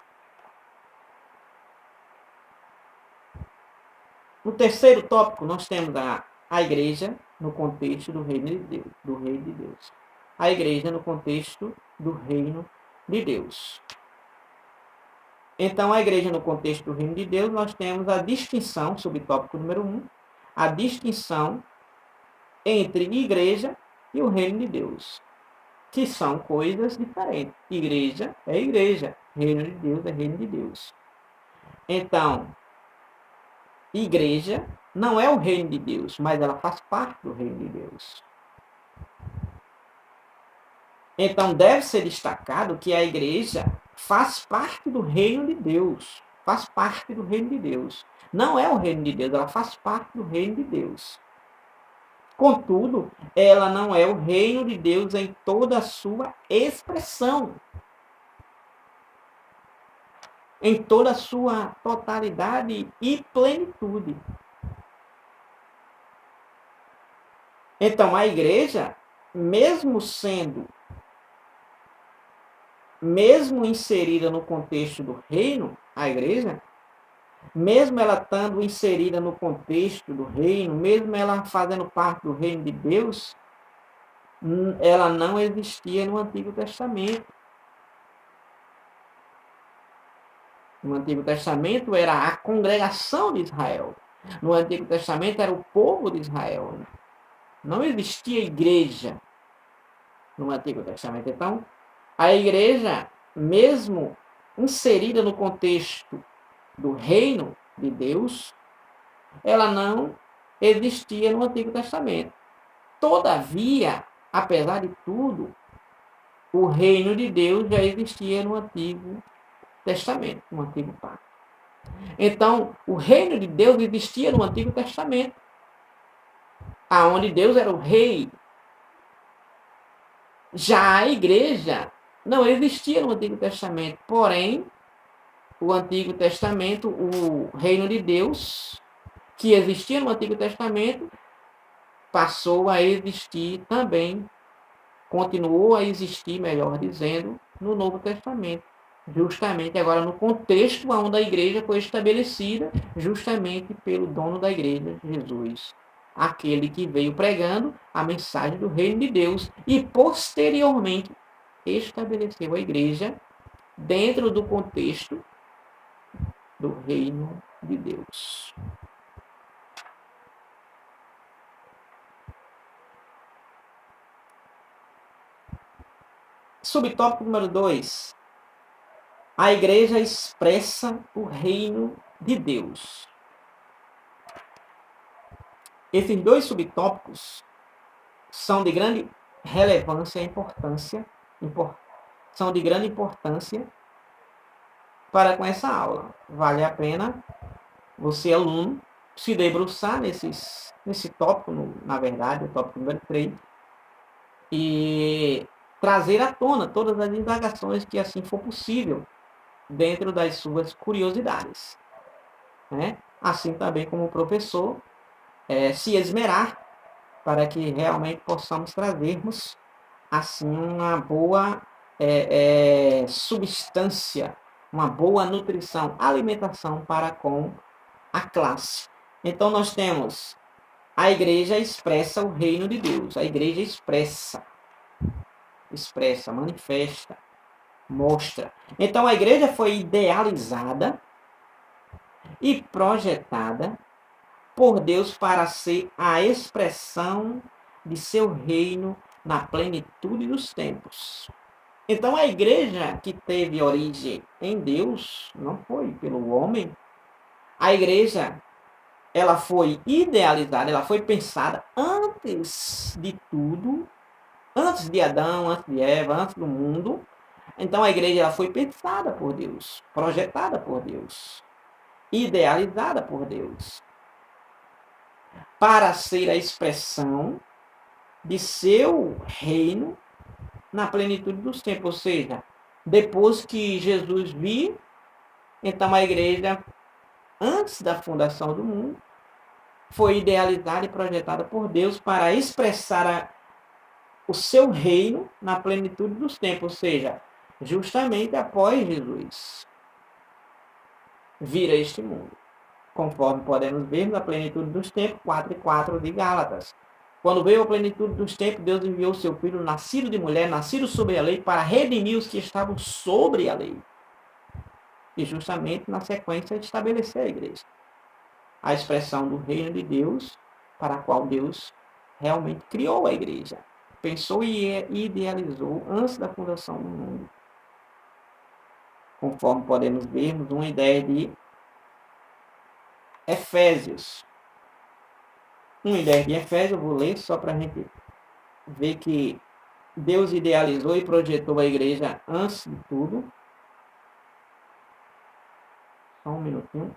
No terceiro tópico, nós temos a igreja no contexto do reino de Deus, do reino de Deus. A igreja no contexto do reino de Deus. Então, a igreja no contexto do reino de Deus, nós temos a distinção, subtópico número 1, a distinção entre igreja e o reino de Deus, que são coisas diferentes. Igreja é igreja, reino de Deus é reino de Deus. Então, igreja não é o reino de Deus, mas ela faz parte do reino de Deus. Então, deve ser destacado que a igreja faz parte do reino de Deus. Faz parte do reino de Deus. Não é o reino de Deus, ela faz parte do reino de Deus. Contudo, ela não é o reino de Deus em toda a sua expressão, em toda a sua totalidade e plenitude. Então, a igreja, mesmo inserida no contexto do reino, a igreja, mesmo ela estando inserida no contexto do reino, mesmo ela fazendo parte do reino de Deus, ela não existia no Antigo Testamento. No Antigo Testamento era a congregação de Israel. No Antigo Testamento era o povo de Israel. Não existia igreja no Antigo Testamento. Então, a igreja, mesmo inserida no contexto do reino de Deus, ela não existia no Antigo Testamento. Todavia, apesar de tudo, o reino de Deus já existia no Antigo Testamento, no Antigo Pacto. Então, o reino de Deus existia no Antigo Testamento, aonde Deus era o rei. Já a igreja não existia no Antigo Testamento, porém, o Antigo Testamento, o reino de Deus, que existia no Antigo Testamento, passou a existir também, continuou a existir, melhor dizendo, no Novo Testamento. Justamente agora no contexto onde a igreja foi estabelecida, justamente pelo dono da igreja, Jesus. Aquele que veio pregando a mensagem do reino de Deus e posteriormente estabeleceu a igreja dentro do contexto do reino de Deus. Subtópico número 2. A igreja expressa o reino de Deus. Esses dois subtópicos são de grande relevância e importância, são de grande importância para com essa aula. Vale a pena você, aluno, se debruçar nesse tópico, na verdade, o tópico número 3, e trazer à tona todas as indagações que assim for possível, dentro das suas curiosidades. Né? Assim também como o professor se esmerar para que realmente possamos trazermos assim uma boa substância, uma boa nutrição, alimentação para com a classe. Então nós temos a igreja expressa o reino de Deus. A igreja expressa, manifesta, mostra. Então a igreja foi idealizada e projetada por Deus para ser a expressão de seu reino na plenitude dos tempos. Então a igreja que teve origem em Deus não foi pelo homem. A igreja, ela foi idealizada, ela foi pensada antes de tudo, antes de Adão, antes de Eva, antes do mundo. Então a igreja ela foi pensada por Deus, projetada por Deus, idealizada por Deus, para ser a expressão de seu reino na plenitude dos tempos. Ou seja, depois que Jesus vir, então a igreja, antes da fundação do mundo, foi idealizada e projetada por Deus para expressar o seu reino na plenitude dos tempos. Ou seja, justamente após Jesus vir a este mundo. Conforme podemos ver na plenitude dos tempos, 4:4 de Gálatas. Quando veio a plenitude dos tempos, Deus enviou o seu Filho, nascido de mulher, nascido sobre a lei, para redimir os que estavam sobre a lei. E justamente na sequência estabelecer a igreja. A expressão do reino de Deus, para a qual Deus realmente criou a igreja. pensou e idealizou antes da fundação do mundo. Conforme podemos vermos, uma ideia de Efésios. Uma ideia de Efésios, eu vou ler só para a gente ver que Deus idealizou e projetou a igreja antes de tudo. Só um minutinho.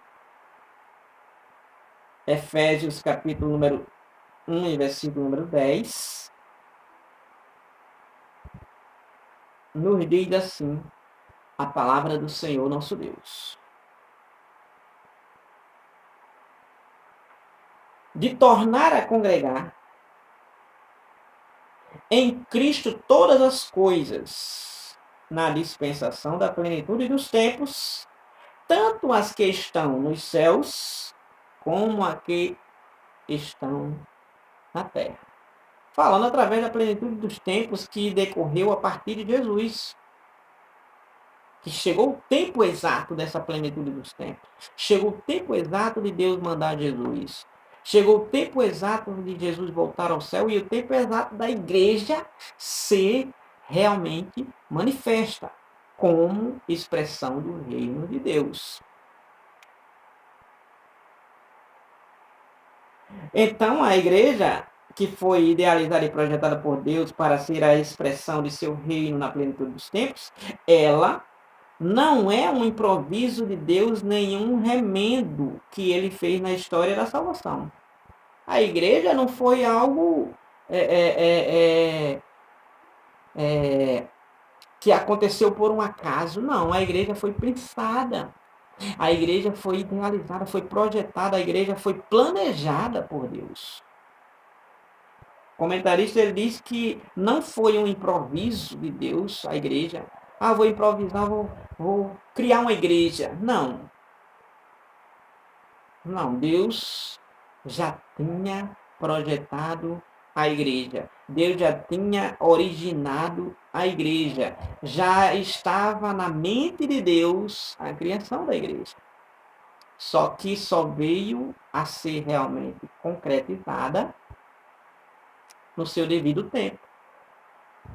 Efésios, capítulo número 1 e versículo número 10. Nos diz assim a palavra do Senhor nosso Deus: de tornar a congregar em Cristo todas as coisas, na dispensação da plenitude dos tempos, tanto as que estão nos céus, como as que estão na terra. Falando através da plenitude dos tempos que decorreu a partir de Jesus. Que chegou o tempo exato dessa plenitude dos tempos. Chegou o tempo exato de Deus mandar Jesus. Chegou o tempo exato de Jesus voltar ao céu e o tempo exato da igreja ser realmente manifesta como expressão do reino de Deus. Então, a igreja, que foi idealizada e projetada por Deus para ser a expressão de seu reino na plenitude dos tempos, ela não é um improviso de Deus, nenhum remendo que ele fez na história da salvação. A igreja não foi algo que aconteceu por um acaso, não. A igreja foi pensada, a igreja foi idealizada, foi projetada, a igreja foi planejada por Deus. O comentarista ele diz que não foi um improviso de Deus a igreja. Vou improvisar, vou criar uma igreja. Não. Não, Deus já tinha projetado a igreja. Deus já tinha originado a igreja. Já estava na mente de Deus a criação da igreja. Só que só veio a ser realmente concretizada no seu devido tempo.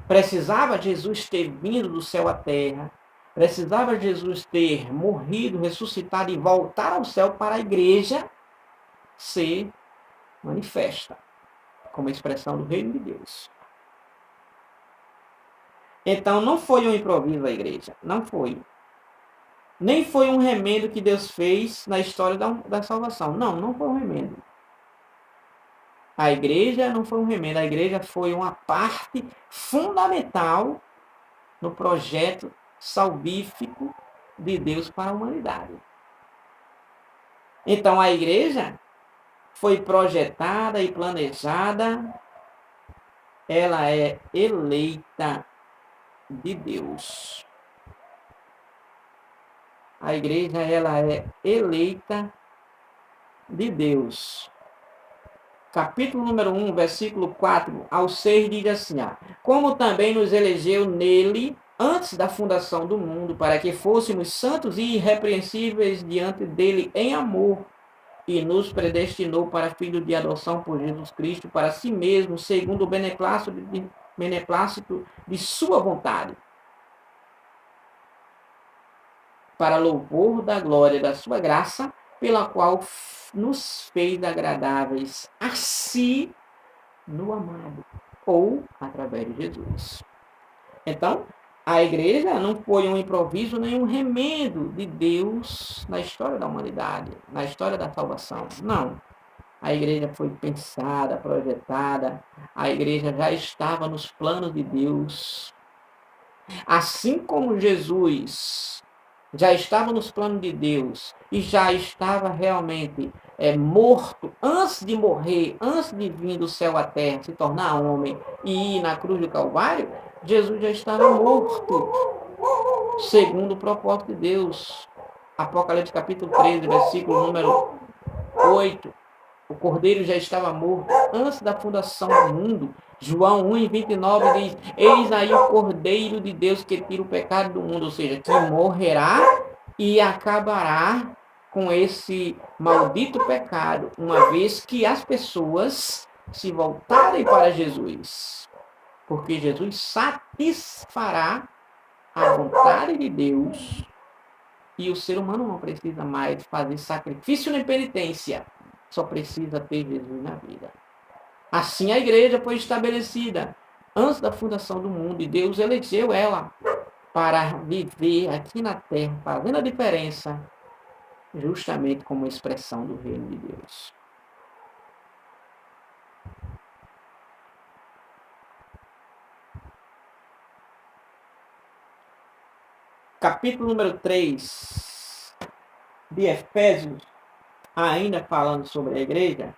Precisava Jesus ter vindo do céu à terra. Precisava Jesus ter morrido, ressuscitado e voltar ao céu para a igreja ser manifesta como expressão do reino de Deus. Então não foi um improviso a igreja, não foi. Nem foi um remendo que Deus fez na história da salvação. Não foi um remendo. A igreja não foi um remendo, a igreja foi uma parte fundamental no projeto salvífico de Deus para a humanidade. Então a igreja foi projetada e planejada, ela é eleita de Deus. A igreja ela é eleita de Deus. Capítulo número 1, versículo 4 ao 6 diz assim: como também nos elegeu nele antes da fundação do mundo, para que fôssemos santos e irrepreensíveis diante dele em amor, e nos predestinou para filho de adoção por Jesus Cristo, para si mesmo, segundo o beneplácito de sua vontade, para louvor da glória da sua graça, pela qual nos fez agradáveis a si no amado, ou através de Jesus. Então, a igreja não foi um improviso nem um remendo de Deus na história da humanidade, na história da salvação. Não. A igreja foi pensada, projetada, a igreja já estava nos planos de Deus. Assim como Jesus já estava nos planos de Deus e já estava realmente morto antes de morrer, antes de vir do céu à terra, se tornar homem e ir na cruz do Calvário, Jesus já estava morto, segundo o propósito de Deus. Apocalipse capítulo 13, versículo número 8. O cordeiro já estava morto antes da fundação do mundo. João 1:29 diz: eis aí o cordeiro de Deus que tira o pecado do mundo, ou seja, que morrerá e acabará com esse maldito pecado, uma vez que as pessoas se voltarem para Jesus. porque Jesus satisfará a vontade de Deus e o ser humano não precisa mais fazer sacrifício nem penitência, só precisa ter Jesus na vida. Assim a igreja foi estabelecida antes da fundação do mundo e Deus elegeu ela para viver aqui na terra, fazendo a diferença justamente como expressão do reino de Deus. Capítulo número 3 de Efésios, ainda falando sobre a igreja.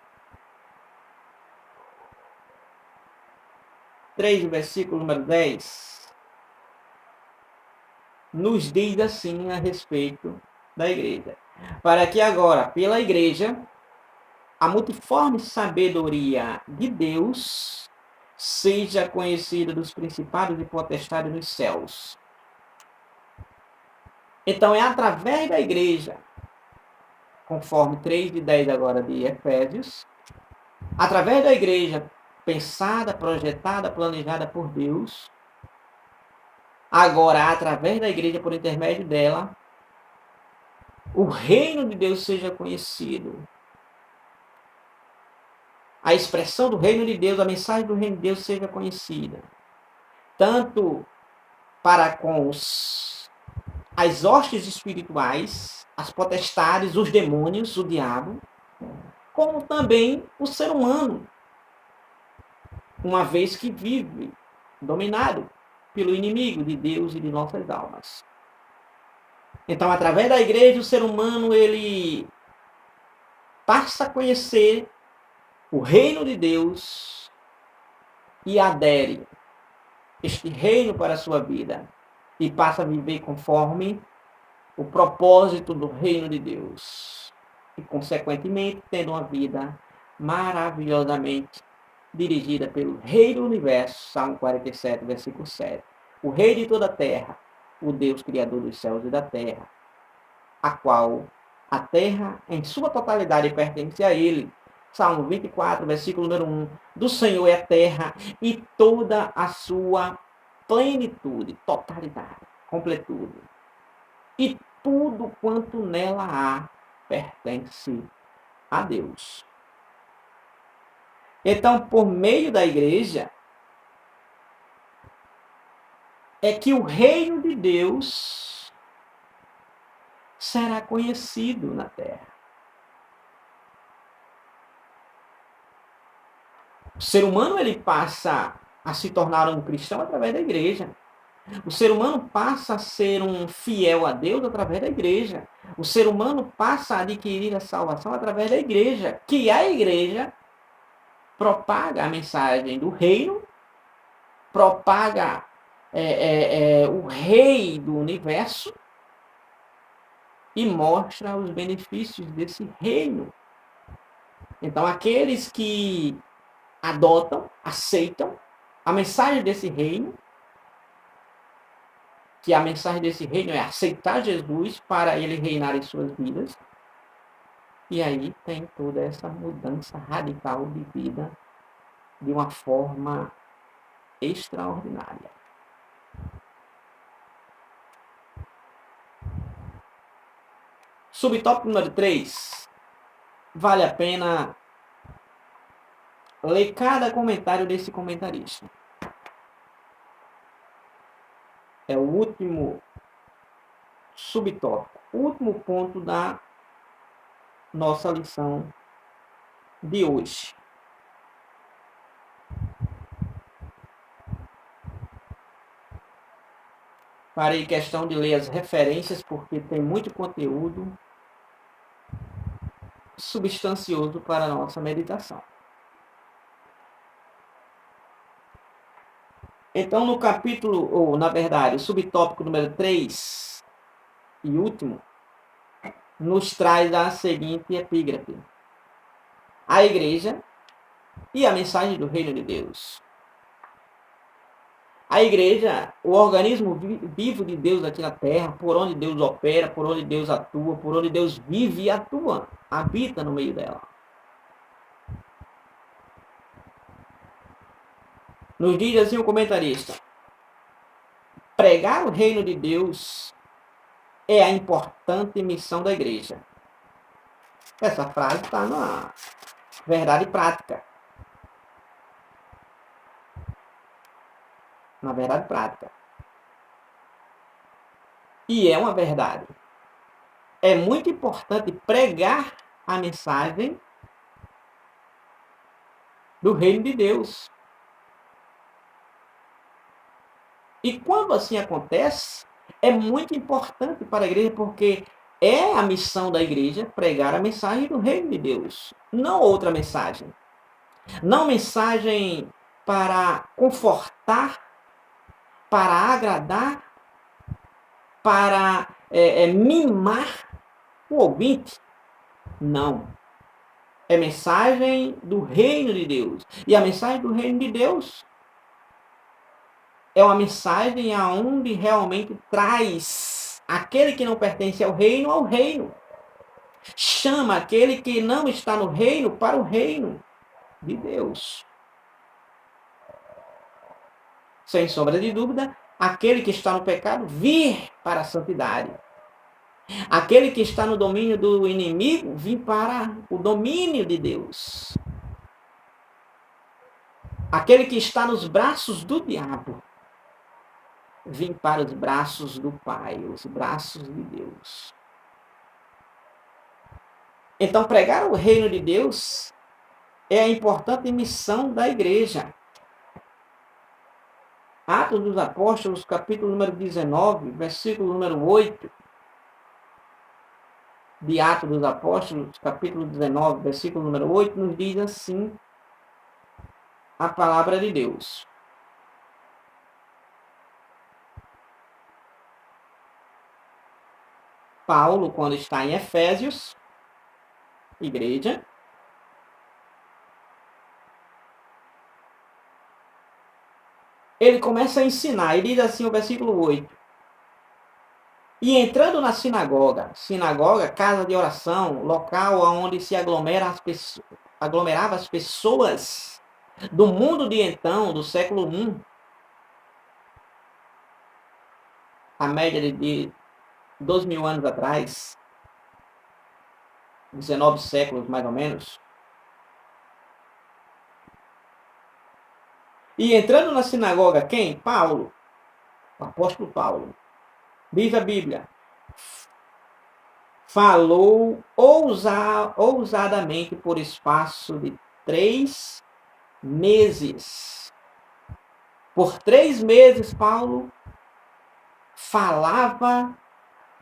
3, versículo número 10, nos diz assim a respeito da igreja. Para que agora, pela igreja, a multiforme sabedoria de Deus seja conhecida dos principados e potestades dos céus. Então é através da igreja, conforme 3 de 10 agora de Efésios, através da igreja pensada, projetada, planejada por Deus, agora através da igreja, por intermédio dela, o reino de Deus seja conhecido. A expressão do reino de Deus, a mensagem do reino de Deus seja conhecida. Tanto para com as hostes espirituais, as potestades, os demônios, o diabo, como também o ser humano, uma vez que vive dominado pelo inimigo de Deus e de nossas almas. Então, através da igreja, o ser humano ele passa a conhecer o reino de Deus e adere este reino para a sua vida e passa a viver conforme o propósito do reino de Deus e, consequentemente, tendo uma vida maravilhosamente dirigida pelo Rei do Universo, Salmo 47, versículo 7. O Rei de toda a terra, o Deus Criador dos céus e da terra, a qual a terra em sua totalidade pertence a Ele. Salmo 24, versículo número 1. Do Senhor é a terra e toda a sua plenitude, totalidade, completude. E tudo quanto nela há pertence a Deus. Então, por meio da igreja, é que o reino de Deus será conhecido na terra. O ser humano ele passa a se tornar um cristão através da igreja. O ser humano passa a ser um fiel a Deus através da igreja. O ser humano passa a adquirir a salvação através da igreja, que a igreja propaga a mensagem do reino, propaga o rei do universo e mostra os benefícios desse reino. Então, aqueles que adotam, aceitam a mensagem desse reino, que a mensagem desse reino é aceitar Jesus para ele reinar em suas vidas, e aí tem toda essa mudança radical de vida de uma forma extraordinária. Subtópico número 3. Vale a pena ler cada comentário desse comentarista. É o último subtópico, o último ponto da nossa lição de hoje. Farei questão de ler as referências porque tem muito conteúdo substancioso para a nossa meditação. Então, no capítulo, ou na verdade, o subtópico número 3 e último, nos traz a seguinte epígrafe: a igreja e a mensagem do reino de Deus. A igreja, o organismo vivo de Deus aqui na terra, por onde Deus opera, por onde Deus atua, por onde Deus vive e atua, habita no meio dela. Nos diz assim o comentarista: pregar o reino de Deus é a importante missão da igreja. Essa frase está na verdade prática. Na verdade prática. E é uma verdade. É muito importante pregar a mensagem do reino de Deus. E quando assim acontece, é muito importante para a igreja, porque é a missão da igreja pregar a mensagem do reino de Deus, não outra mensagem. Não mensagem para confortar, para agradar, para mimar o ouvinte. Não. É mensagem do reino de Deus. E a mensagem do reino de Deus é uma mensagem aonde realmente traz aquele que não pertence ao reino. Chama aquele que não está no reino para o reino de Deus. Sem sombra de dúvida, aquele que está no pecado vir para a santidade. Aquele que está no domínio do inimigo vir para o domínio de Deus. Aquele que está nos braços do diabo vir para os braços do Pai, os braços de Deus. Então, pregar o reino de Deus é a importante missão da igreja. Atos dos Apóstolos, capítulo número 19, versículo número 8. De Atos dos Apóstolos, capítulo 19, versículo número 8, nos diz assim a palavra de Deus. Paulo, quando está em Efésios, igreja, ele começa a ensinar, e diz assim o versículo 8. E entrando na sinagoga, casa de oração, local onde se aglomerava as pessoas do mundo de então, do século I, a média de 2.000 anos atrás, 19 séculos mais ou menos. E entrando na sinagoga, quem? Paulo, o apóstolo Paulo. Diz a Bíblia, falou ousadamente por espaço de 3 meses. Por 3 meses, Paulo falava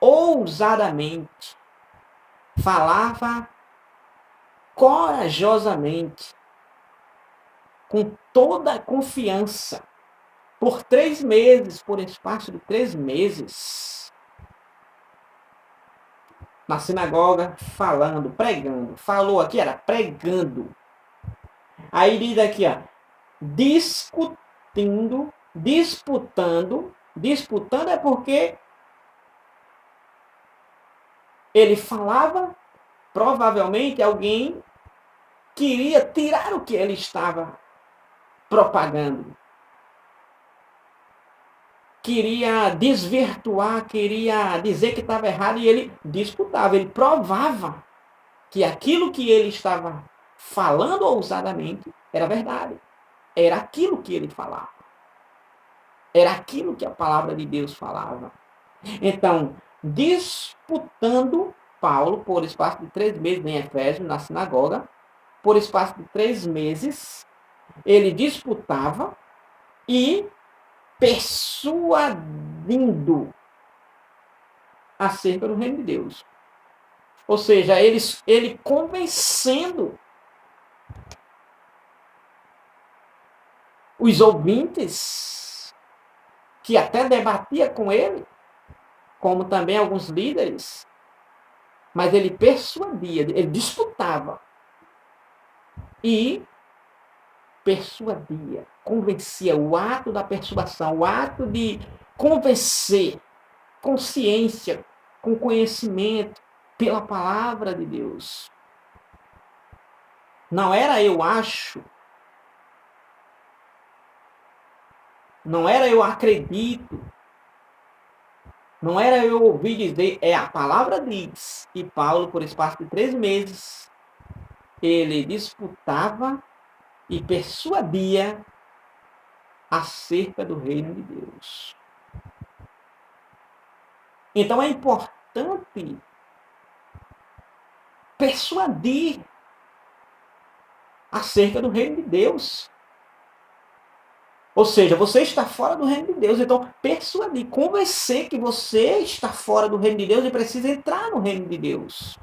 ousadamente, falava corajosamente, com toda a confiança. Por 3 meses, por espaço de 3 meses, na sinagoga, falando, pregando. Falou aqui, era pregando. Aí diz aqui, ó, disputando é porque ele falava, provavelmente alguém queria tirar o que ele estava propagando. Queria desvirtuar, queria dizer que estava errado, e ele disputava, ele provava que aquilo que ele estava falando ousadamente era verdade. Era aquilo que ele falava. Era aquilo que a palavra de Deus falava. Então, disputando Paulo por espaço de 3 meses em Efésios, na sinagoga, por espaço de 3 meses, ele disputava e persuadindo acerca do reino de Deus. Ou seja, ele convencendo os ouvintes, que até debatia com ele, como também alguns líderes, mas ele persuadia, ele disputava e persuadia, convencia. O ato da persuasão, o ato de convencer, com ciência, com conhecimento, pela palavra de Deus. Não era eu acho, Não era eu acredito. Não era eu ouvir dizer, é a palavra diz. E Paulo, por espaço de 3 meses, ele disputava e persuadia acerca do reino de Deus. Então é importante persuadir acerca do reino de Deus. Ou seja, você está fora do reino de Deus. Então, persuadir, convencer que você está fora do reino de Deus e precisa entrar no reino de Deus.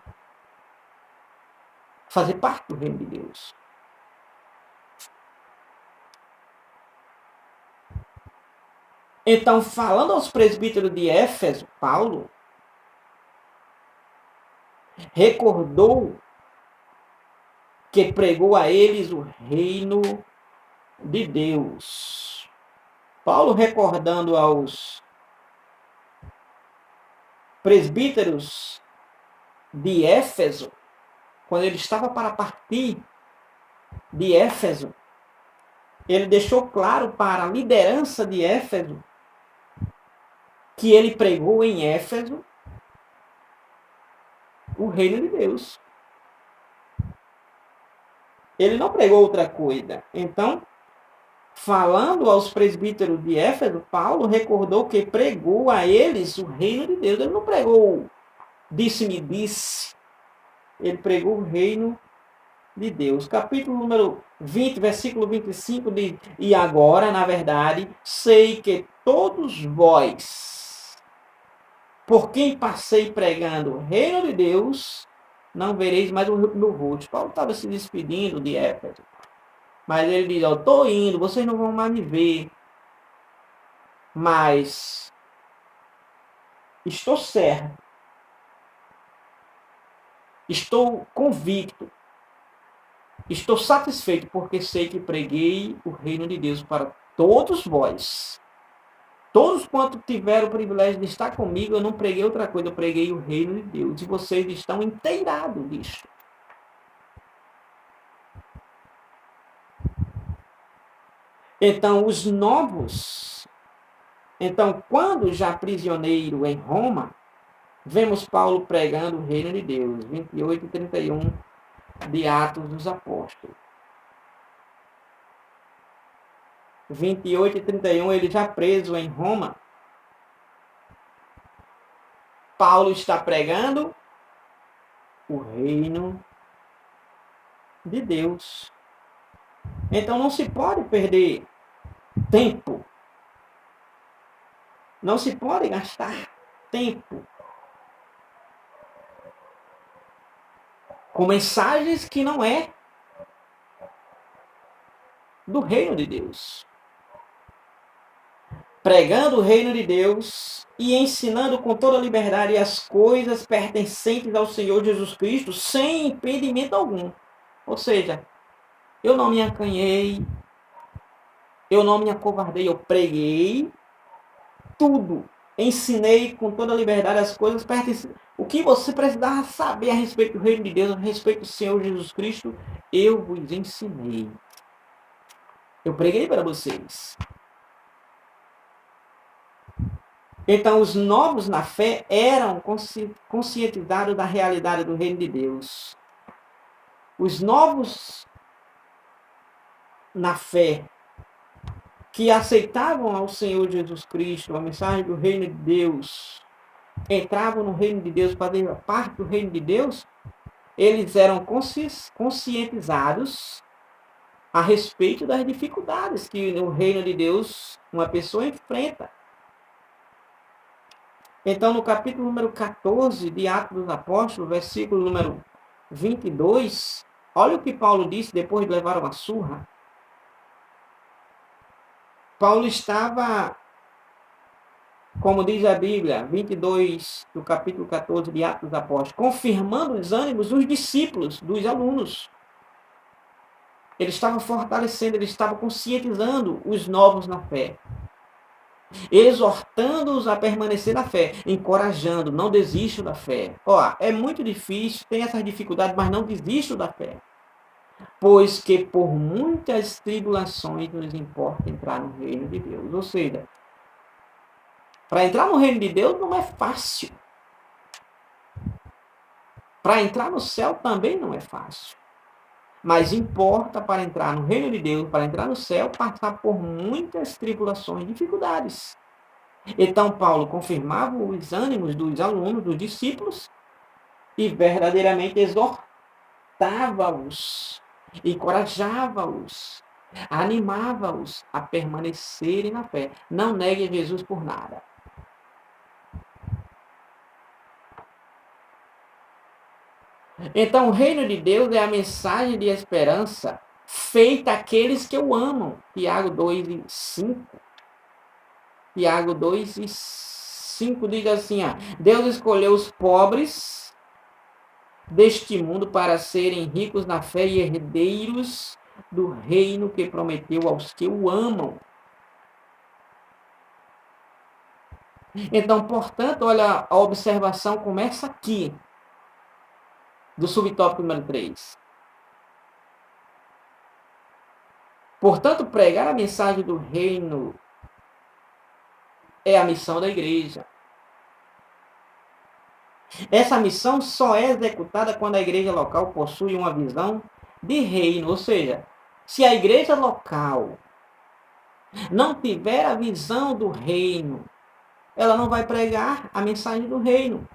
Fazer parte do reino de Deus. Então, falando aos presbíteros de Éfeso, Paulo recordou que pregou a eles o reino de Deus. Paulo recordando aos presbíteros de Éfeso, quando ele estava para partir de Éfeso, ele deixou claro para a liderança de Éfeso que ele pregou em Éfeso o reino de Deus. Ele não pregou outra coisa. Então, falando aos presbíteros de Éfeso, Paulo recordou que pregou a eles o reino de Deus. Ele não pregou disse-me disse. Ele pregou o reino de Deus. Capítulo número 20, versículo 25 diz: E agora, na verdade, sei que todos vós, por quem passei pregando o reino de Deus, não vereis mais o meu rosto. Paulo estava se despedindo de Éfeso. Mas ele diz: eu estou indo, vocês não vão mais me ver. Mas estou certo. Estou convicto. Estou satisfeito porque sei que preguei o reino de Deus para todos vós. Todos quanto tiveram o privilégio de estar comigo, eu não preguei outra coisa, eu preguei o reino de Deus. E vocês estão inteirados disso. Então, os novos. Então, quando já prisioneiro em Roma, vemos Paulo pregando o reino de Deus. 28 e 31 de Atos dos Apóstolos. 28 e 31, ele já preso em Roma. Paulo está pregando o reino de Deus. Então não se pode perder tempo. Não se pode gastar tempo com mensagens que não é do reino de Deus. Pregando o reino de Deus e ensinando com toda liberdade as coisas pertencentes ao Senhor Jesus Cristo, sem impedimento algum. Ou seja, eu não me acanhei, eu não me acovardei, eu preguei tudo. Ensinei com toda liberdade as coisas pertencentes. O que você precisava saber a respeito do reino de Deus, a respeito do Senhor Jesus Cristo, eu vos ensinei. Eu preguei para vocês. Então, os novos na fé eram conscientizados da realidade do reino de Deus. Os novos na fé, que aceitavam ao Senhor Jesus Cristo, a mensagem do reino de Deus, entravam no reino de Deus, faziam parte do reino de Deus, eles eram conscientizados a respeito das dificuldades que no reino de Deus uma pessoa enfrenta. Então, no capítulo número 14 de Atos dos Apóstolos, versículo número 22, olha o que Paulo disse depois de levar uma surra. Paulo estava, como diz a Bíblia, 22 do capítulo 14 de Atos dos Apóstolos, confirmando os ânimos dos discípulos, dos alunos. Ele estava fortalecendo, ele estava conscientizando os novos na fé. Exortando-os a permanecer na fé, encorajando, não desistam da fé. Ó, é muito difícil, tem essas dificuldades, mas não desistam da fé. pois que por muitas tribulações nos importa entrar no reino de Deus. Ou seja, para entrar no reino de Deus não é fácil. Para entrar no céu também não é fácil. Mas importa para entrar no reino de Deus, para entrar no céu, passar por muitas tribulações, dificuldades. Então Paulo confirmava os ânimos dos alunos, dos discípulos, e verdadeiramente exortava-os, encorajava-os, animava-os a permanecerem na fé. Não negue Jesus por nada. Então, o reino de Deus é a mensagem de esperança feita àqueles que o amam. Tiago 2:5. Tiago 2:5 diz assim: Deus escolheu os pobres deste mundo para serem ricos na fé e herdeiros do reino que prometeu aos que o amam. Então, portanto, olha, a observação começa aqui, do subtópico número 3. Portanto, pregar a mensagem do reino é a missão da igreja. Essa missão só é executada quando a igreja local possui uma visão de reino, ou seja, se a igreja local não tiver a visão do reino, ela não vai pregar a mensagem do reino.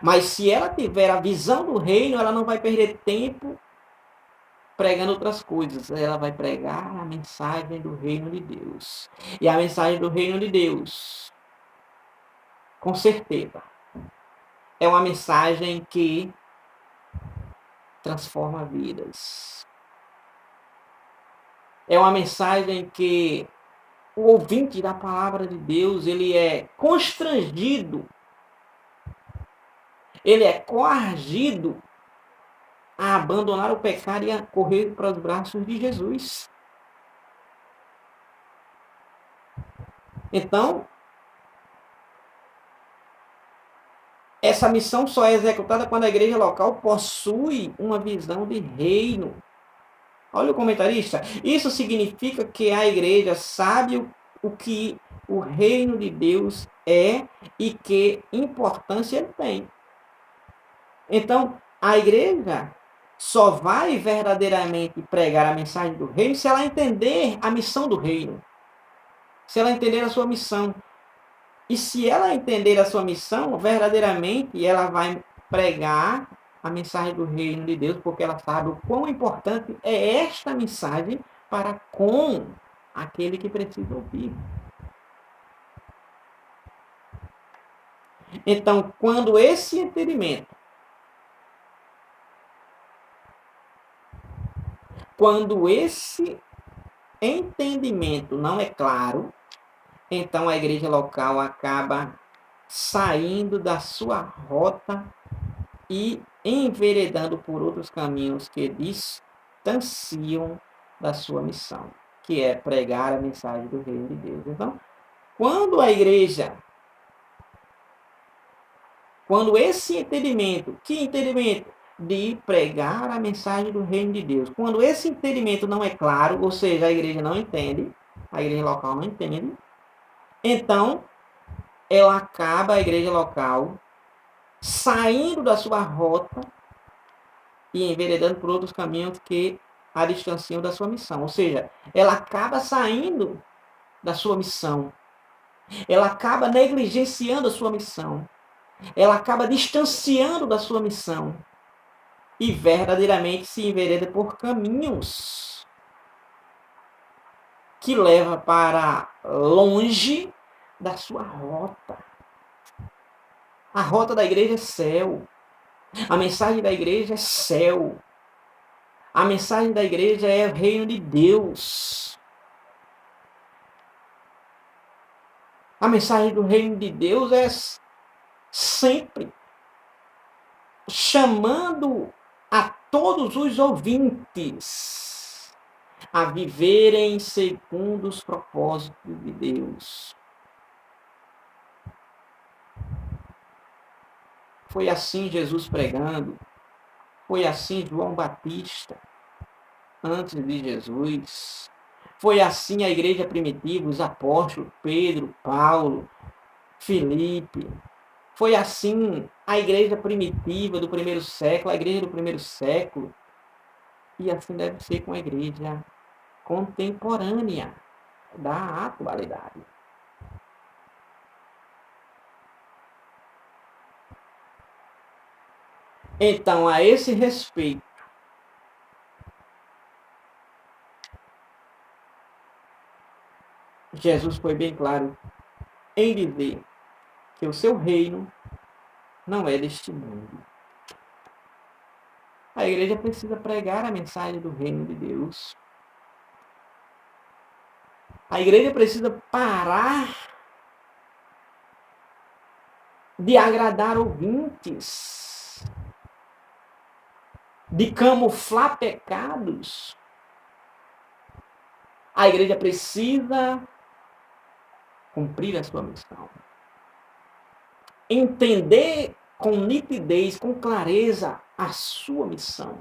Mas se ela tiver a visão do reino, ela não vai perder tempo pregando outras coisas. Ela vai pregar a mensagem do reino de Deus. E a mensagem do reino de Deus, com certeza, é uma mensagem que transforma vidas. É uma mensagem que o ouvinte da palavra de Deus, ele é constrangido, ele é coagido a abandonar o pecado e a correr para os braços de Jesus. Então, essa missão só é executada quando a igreja local possui uma visão de reino. Olha o comentarista. Isso significa que a igreja sabe o que o reino de Deus é e que importância ele tem. Então, a igreja só vai verdadeiramente pregar a mensagem do reino se ela entender a missão do reino. Se ela entender a sua missão. E se ela entender a sua missão, verdadeiramente ela vai pregar a mensagem do reino de Deus, porque ela sabe o quão importante é esta mensagem para com aquele que precisa ouvir. Então, quando esse entendimento não é claro, então a igreja local acaba saindo da sua rota e enveredando por outros caminhos que distanciam da sua missão, que é pregar a mensagem do reino de Deus. Então, quando esse entendimento, que entendimento? De pregar a mensagem do reino de Deus. Quando esse entendimento não é claro, ou seja, a igreja não entende, a igreja local não entende, então a igreja local, saindo da sua rota e enveredando por outros caminhos que a distanciam da sua missão. Ou seja, ela acaba saindo da sua missão. Ela acaba negligenciando a sua missão. Ela acaba distanciando da sua missão. E verdadeiramente se envereda por caminhos que levam para longe da sua rota. A rota da igreja é céu. A mensagem da igreja é céu. A mensagem da igreja é o reino de Deus. A mensagem do reino de Deus é sempre chamando a todos os ouvintes a viverem segundo os propósitos de Deus. Foi assim Jesus pregando. Foi assim João Batista, antes de Jesus. Foi assim a igreja primitiva, os apóstolos, Pedro, Paulo, Filipe. Foi assim a igreja primitiva do primeiro século, a igreja do primeiro século. E assim deve ser com a igreja contemporânea da atualidade. Então, a esse respeito, Jesus foi bem claro em dizer que o seu reino não é deste mundo. A igreja precisa pregar a mensagem do reino de Deus. A igreja precisa parar de agradar ouvintes, de camuflar pecados. A igreja precisa cumprir a sua missão. Entender com nitidez, com clareza, a sua missão.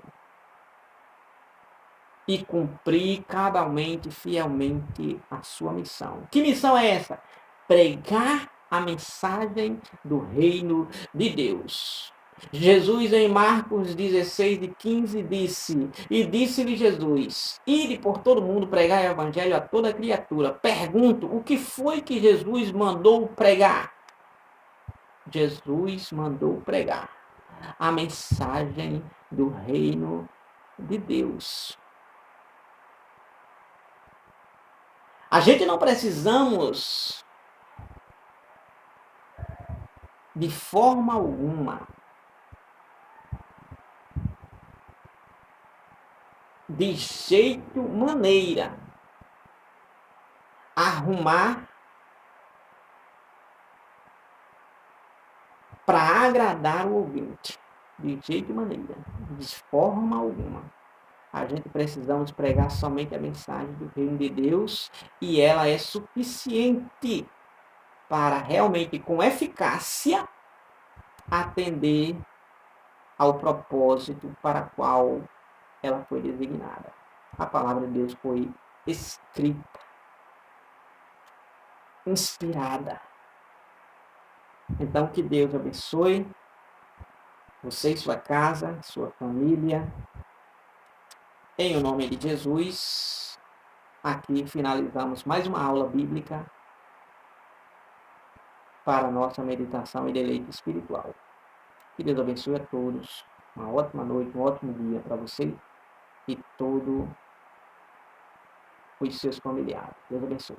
E cumprir cabalmente, fielmente a sua missão. Que missão é essa? Pregar a mensagem do reino de Deus. Jesus, em Marcos 16:15, disse: E disse-lhe Jesus: Ide por todo mundo pregar o evangelho a toda criatura. Pergunto, o que foi que Jesus mandou pregar? Jesus mandou pregar a mensagem do reino de Deus. A gente não precisamos, de forma alguma, de jeito, maneira, arrumar para agradar o ouvinte. De jeito e maneira, de forma alguma. A gente precisamos pregar somente a mensagem do reino de Deus e ela é suficiente para realmente, com eficácia, atender ao propósito para o qual ela foi designada. A palavra de Deus foi escrita, inspirada. Então, que Deus abençoe você e sua casa, sua família. Em o nome de Jesus, aqui finalizamos mais uma aula bíblica para a nossa meditação e deleite espiritual. Que Deus abençoe a todos. Uma ótima noite, um ótimo dia para você e todos os seus familiares. Deus abençoe.